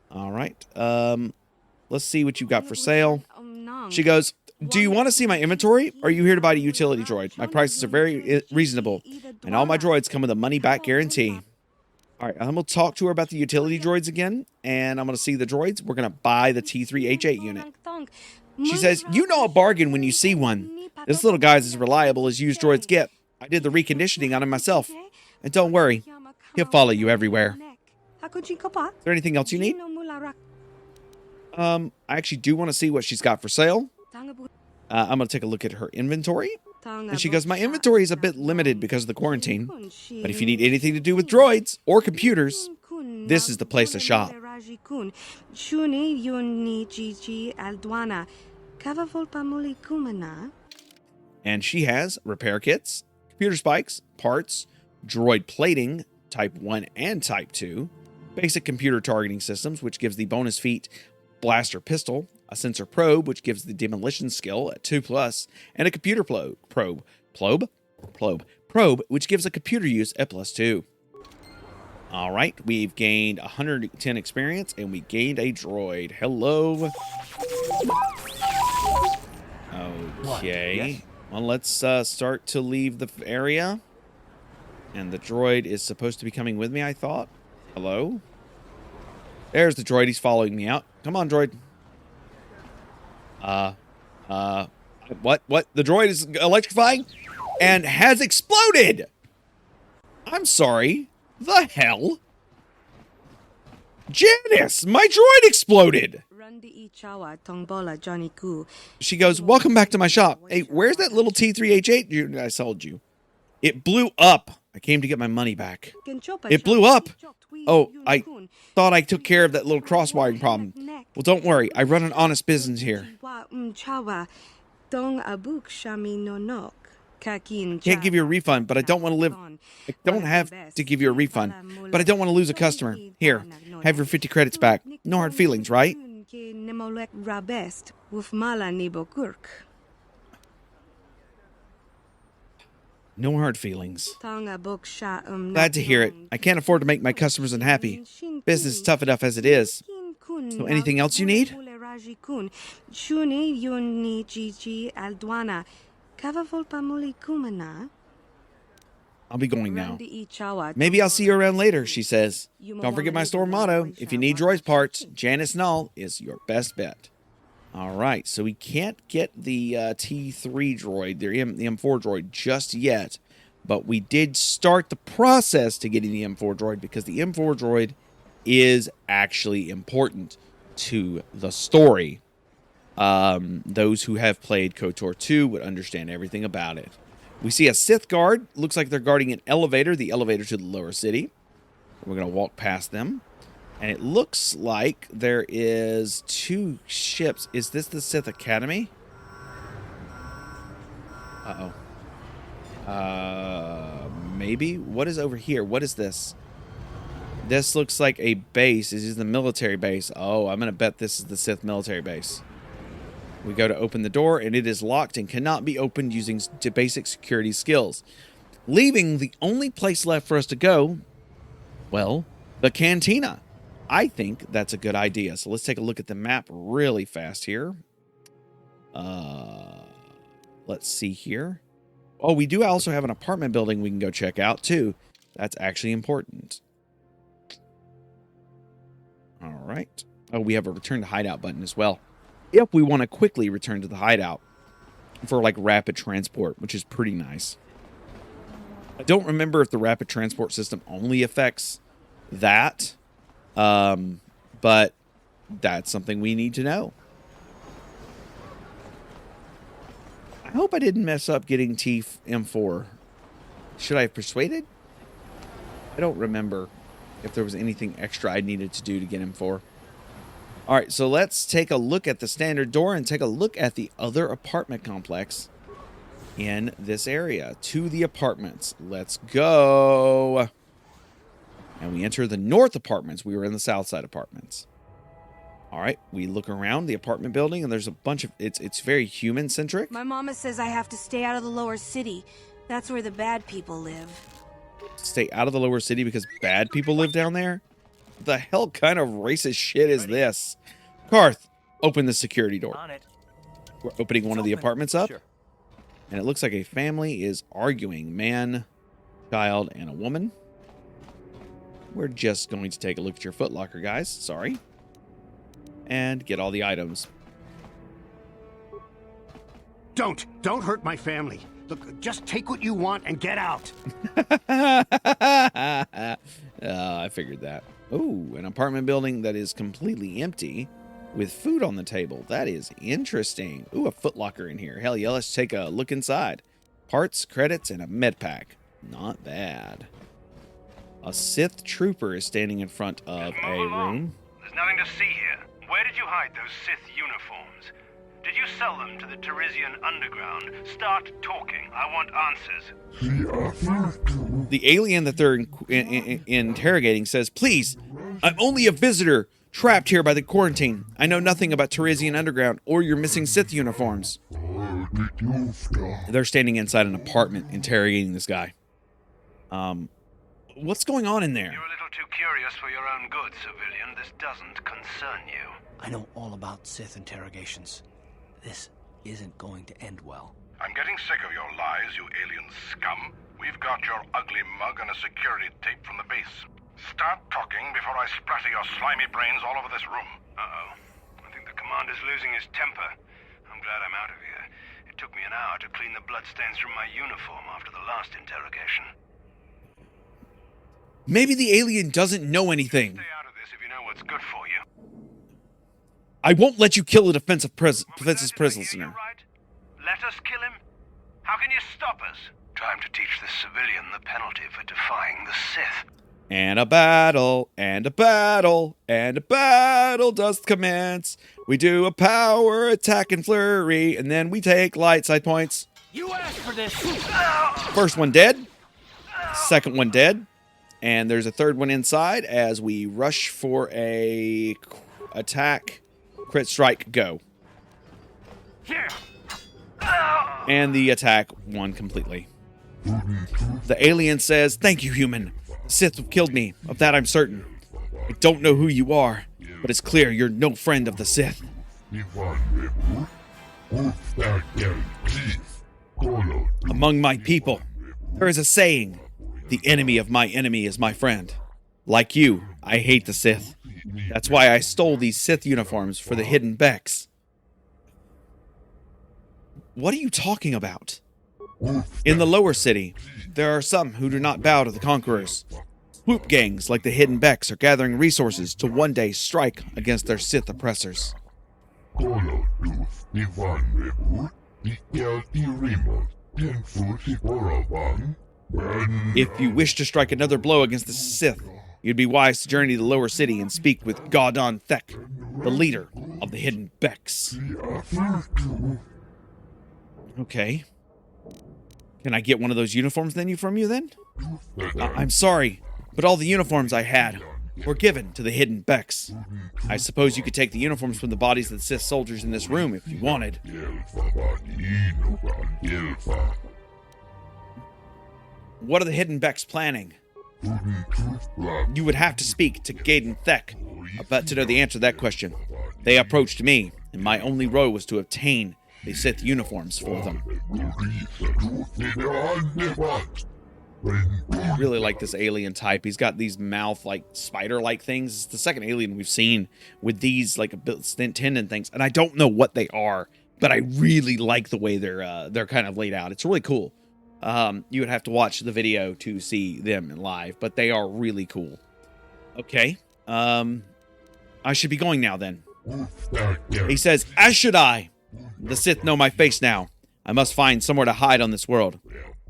All right. Let's see what you've got for sale. She goes, do you want to see my inventory? Or are you here to buy a utility droid? My prices are very reasonable. And all my droids come with a money-back guarantee. All right, I'm going to talk to her about the utility droids again. And I'm going to see the droids. We're going to buy the T3H8 unit. She says, you know a bargain when you see one. This little guy's as reliable as used droids get. I did the reconditioning on him myself. And don't worry, he'll follow you everywhere. Is there anything else you need? I actually do want to see what she's got for sale. I'm going to take a look at her inventory. And she goes, my inventory is a bit limited because of the quarantine. But if you need anything to do with droids or computers, this is the place to shop. And she has repair kits, computer spikes, parts, droid plating, type 1 and type 2, basic computer targeting systems, which gives the bonus feat blaster pistol, a sensor probe, which gives the demolition skill at 2+, and a computer probe, which gives a computer use at +2. All right, we've gained 110 experience, and we gained a droid. Hello. Okay. Yes? Well, let's start to leave the area. And the droid is supposed to be coming with me, I thought. Hello? There's the droid. He's following me out. Come on, droid. What? The droid is electrifying and has exploded. I'm sorry. The hell? Janice, my droid exploded. She goes, welcome back to my shop. Hey, where's that little T3H8 I sold you? It blew up. I came to get my money back. It blew up. Oh, I thought I took care of that little cross-wiring problem. Well, don't worry. I run an honest business here. Can't give you a refund, but I don't want to live. I don't have to give you a refund, but I don't want to lose a customer. Here, have your 50 credits back. No hard feelings, right? No hard feelings. Glad to hear it. I can't afford to make my customers unhappy. Business is tough enough as it is. So anything else you need? I'll be going now. Maybe I'll see you around later, she says. Don't forget my store motto. If you need droid parts, Janice Null is your best bet. All right, so we can't get the T3 droid, the M4 droid, just yet. But we did start the process to getting the M4 droid because the M4 droid is actually important to the story. Those who have played KOTOR 2 would understand everything about it. We see a Sith guard. Looks like they're guarding an elevator, the elevator to the lower city. We're going to walk past them. And it looks like there is 2 ships. Is this the Sith Academy? Uh-oh. Maybe? What is over here? What is this? This looks like a base. This is the military base. Oh, I'm going to bet this is the Sith military base. We go to open the door, and it is locked and cannot be opened using basic security skills. Leaving the only place left for us to go, well, the cantina. I think that's a good idea. So let's take a look at the map really fast here. Let's see here. Oh, we do also have an apartment building we can go check out, too. That's actually important. All right. Oh, we have a return to hideout button as well. If we want to quickly return to the hideout for, like, rapid transport, which is pretty nice. I don't remember if the rapid transport system only affects that. But that's something we need to know. I hope I didn't mess up getting M4. Should I have persuaded? I don't remember if there was anything extra I needed to do to get M4. All right, so let's take a look at the standard door and take a look at the other apartment complex in this area. To the apartments. Let's go. And we enter the north apartments. We were in the south side apartments. All right, we look around the apartment building, and there's a bunch of... It's very human-centric. My mama says I have to stay out of the lower city. That's where the bad people live. Stay out of the lower city because bad people live down there? What the hell kind of racist shit is this? Carth, open the security door. We're opening one of the apartments up. Sure. And it looks like a family is arguing. Man, child, and a woman. We're just going to take a look at your footlocker, guys. Sorry. And get all the items. Don't hurt my family. Look, just take what you want and get out. I figured that. Ooh, an apartment building that is completely empty with food on the table. That is interesting. Ooh, a footlocker in here. Hell yeah, let's take a look inside. Parts, credits, and a med pack. Not bad. A Sith trooper is standing in front of a room. There's nothing to see here. Where did you hide those Sith uniforms? Did you sell them to the Tarisian underground? Start talking. I want answers. The alien that they're interrogating says, please, I'm only a visitor, trapped here by the quarantine. I know nothing about Tarisian Underground or your missing Sith uniforms. They're standing inside an apartment, interrogating this guy. What's going on in there? You're a little too curious for your own good, civilian. This doesn't concern you. I know all about Sith interrogations. This isn't going to end well. I'm getting sick of your lies, you alien scum. We've got your ugly mug and a security tape from the base. Start talking before I splatter your slimy brains all over this room. Uh-oh. I think the commander's losing his temper. I'm glad I'm out of here. It took me an hour to clean the bloodstains from my uniform after the last interrogation. Maybe the alien doesn't know anything. Stay out of this if you know what's good for you. I won't let you kill a defensive prisoner. Right? Let us kill him? How can you stop us? Time to teach this civilian the penalty for defying the Sith. And a battle, and a battle, and a battle does commence. We do a power attack and flurry, and then we take light side points. You asked for this. First one dead. Second one dead. And there's a third one inside as we rush for a attack, crit strike, go. And the attack won completely. The alien says, "Thank you, human. The Sith have killed me. Of that I'm certain. I don't know who you are, but it's clear you're no friend of the Sith." Among my people, there is a saying, "The enemy of my enemy is my friend." Like you, I hate the Sith. That's why I stole these Sith uniforms for the hidden Becks. What are you talking about? In the lower city, there are some who do not bow to the conquerors. Swoop gangs like the hidden Becks are gathering resources to one day strike against their Sith oppressors. If you wish to strike another blow against the Sith, you'd be wise to journey to the lower city and speak with Gaudan Thek, the leader of the hidden Becks. Okay. Can I get one of those uniforms from you then? I'm sorry, but all the uniforms I had were given to the hidden Becks. I suppose you could take the uniforms from the bodies of the Sith soldiers in this room if you wanted. What are the hidden Becks planning? You would have to speak to Gaudan Thek about to know the answer to that question. They approached me, and my only role was to obtain the Sith uniforms for them. I really like this alien type. He's got these mouth, like, spider-like things. It's the second alien we've seen with these, like, tendon things. And I don't know what they are, but I really like the way they're kind of laid out. It's really cool. You would have to watch the video to see them in live, but they are really cool. Okay. I should be going now, then. He says, as should I. The Sith know my face now. I must find somewhere to hide on this world.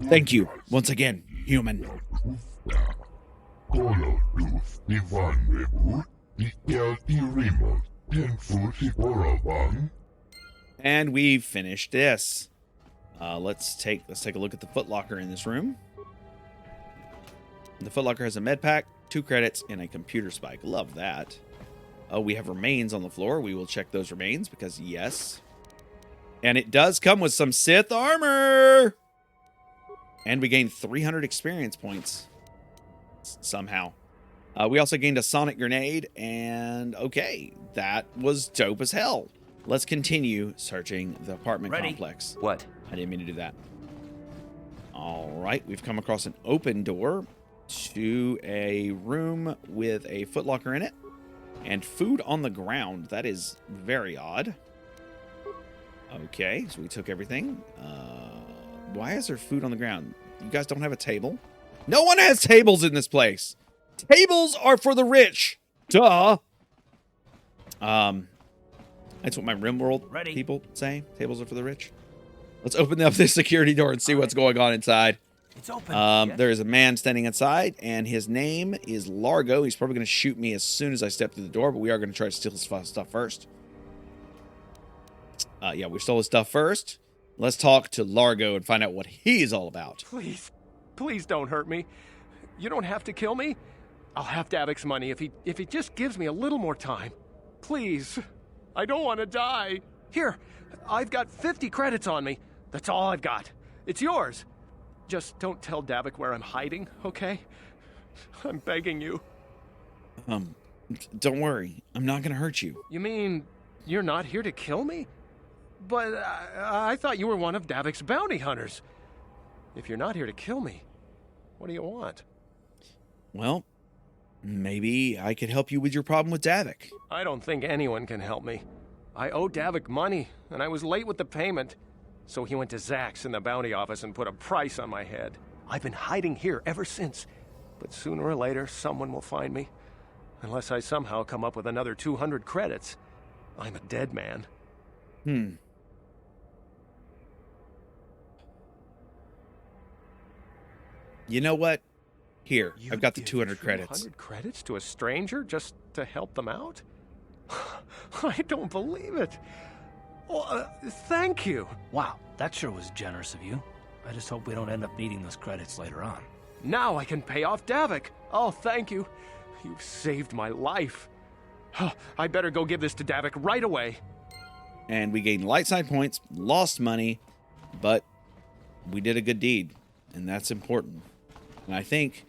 Thank you, once again, human. And we've finished this. Let's take a look at the footlocker in this room. The footlocker has a med pack, 2 credits, and a computer spike. Love that. Oh, we have remains on the floor. We will check those remains because yes. And it does come with some Sith armor. And we gained 300 experience points somehow. We also gained a sonic grenade. And okay, that was dope as hell. Let's continue searching the apartment complex. What? I didn't mean to do that. All right, we've come across an open door to a room with a footlocker in it and food on the ground. That is very odd. Okay, so we took everything. Why is there food on the ground? You guys don't have a table? No one has tables in this place. Tables are for the rich. Duh. That's what my RimWorld people say. Tables are for the rich. Let's open up this security door and see what's going on inside. It's open. There is a man standing inside, and his name is Largo. He's probably going to shoot me as soon as I step through the door, but we are going to try to steal his stuff first. Yeah, we stole his stuff first. Let's talk to Largo and find out what he is all about. Please don't hurt me. You don't have to kill me. I'll have Davik's money if he just gives me a little more time. Please. I don't want to die. Here, I've got 50 credits on me. That's all I've got. It's yours. Just don't tell Davik where I'm hiding, okay? I'm begging you. Don't worry. I'm not gonna hurt you. You mean you're not here to kill me? But I thought you were one of Davik's bounty hunters. If you're not here to kill me, what do you want? Well, maybe I could help you with your problem with Davik. I don't think anyone can help me. I owe Davik money, and I was late with the payment. So he went to Zach's in the bounty office and put a price on my head. I've been hiding here ever since. But sooner or later, someone will find me. Unless I somehow come up with another 200 credits. I'm a dead man. You know what? Here, I've got the 200 credits. 200 credits to a stranger just to help them out? I don't believe it. Well, thank you. Wow, that sure was generous of you. I just hope we don't end up needing those credits later on. Now I can pay off Davik. Oh, thank you. You've saved my life. I better go give this to Davik right away. And we gained light side points, lost money, but we did a good deed, and that's important. And I think,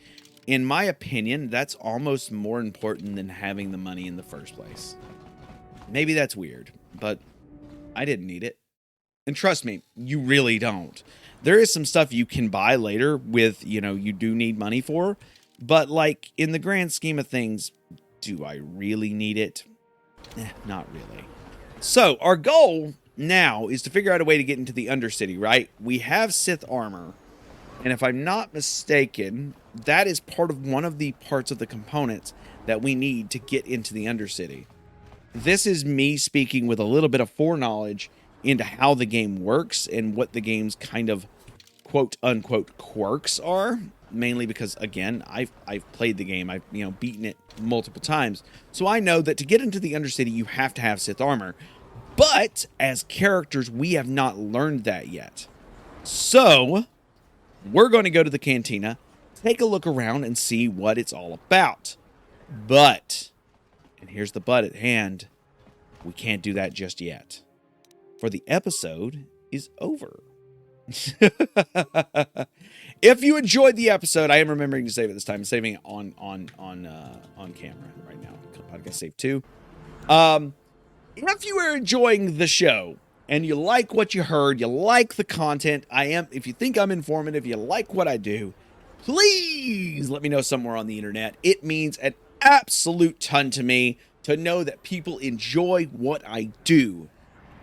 in my opinion, that's almost more important than having the money in the first place. Maybe that's weird, but I didn't need it. And trust me, you really don't. There is some stuff you can buy later with, you do need money for, but like in the grand scheme of things, do I really need it? Not really. So our goal now is to figure out a way to get into the Undercity, right? We have Sith armor. And if I'm not mistaken, that is part of one of the parts of the components that we need to get into the Undercity. This is me speaking with a little bit of foreknowledge into how the game works and what the game's kind of quote-unquote quirks are. Mainly because, again, I've played the game. I've beaten it multiple times. So I know that to get into the Undercity, you have to have Sith armor. But as characters, we have not learned that yet. So we're going to go to the cantina, take a look around, and see what it's all about. But, and here's the but at hand, we can't do that just yet. For the episode is over. If you enjoyed the episode, I am remembering to save it this time. I'm saving it on camera right now. Podcast save 2. If you are enjoying the show and you like what you heard, you like the content, if you think I'm informative, you like what I do, please let me know somewhere on the internet. It means an absolute ton to me to know that people enjoy what I do.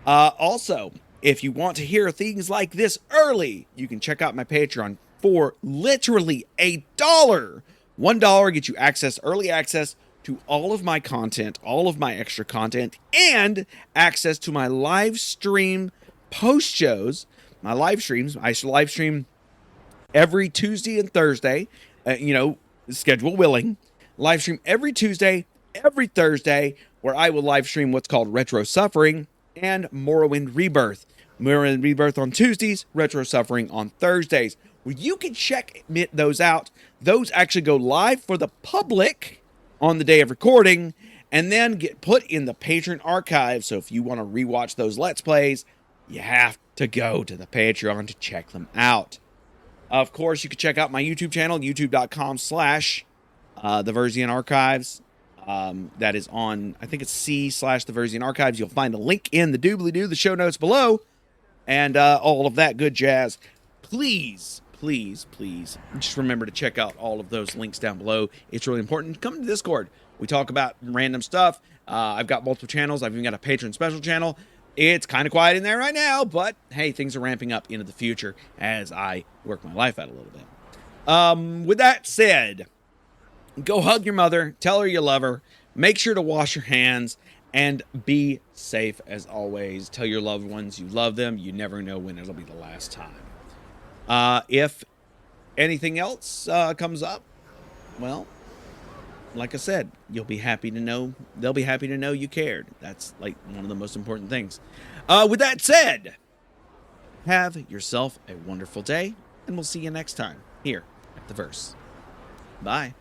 Also, if you want to hear things like this early, you can check out my Patreon for literally $1. $1 gets you early access to all of my content, all of my extra content, and access to my live stream post shows, my live streams. I live stream every Tuesday and Thursday, schedule willing. Live stream every Tuesday, every Thursday, where I will live stream what's called Retro Suffering and Morrowind Rebirth. Morrowind Rebirth on Tuesdays, Retro Suffering on Thursdays, where you can check those out. Those actually go live for the public on the day of recording, and then get put in the Patreon archive. So if you want to rewatch those Let's Plays, you have to go to the Patreon to check them out. Of course, you can check out my YouTube channel, youtube.com/The Versian Archives. That is on, I think it's C/The Versian Archives. You'll find a link in the doobly-doo, the show notes below, and all of that good jazz. Please just remember to check out all of those links down below. It's really important. Come to Discord. We talk about random stuff. I've got multiple channels. I've even got a Patreon special channel. It's kind of quiet in there right now, but hey, things are ramping up into the future as I work my life out a little bit. With that said, go hug your mother. Tell her you love her. Make sure to wash your hands and be safe as always. Tell your loved ones you love them. You never know when it'll be the last time. If anything else comes up, well, like I said, you'll be happy to know. They'll be happy to know you cared. That's like one of the most important things. With that said, have yourself a wonderful day, and we'll see you next time here at The Verse. Bye.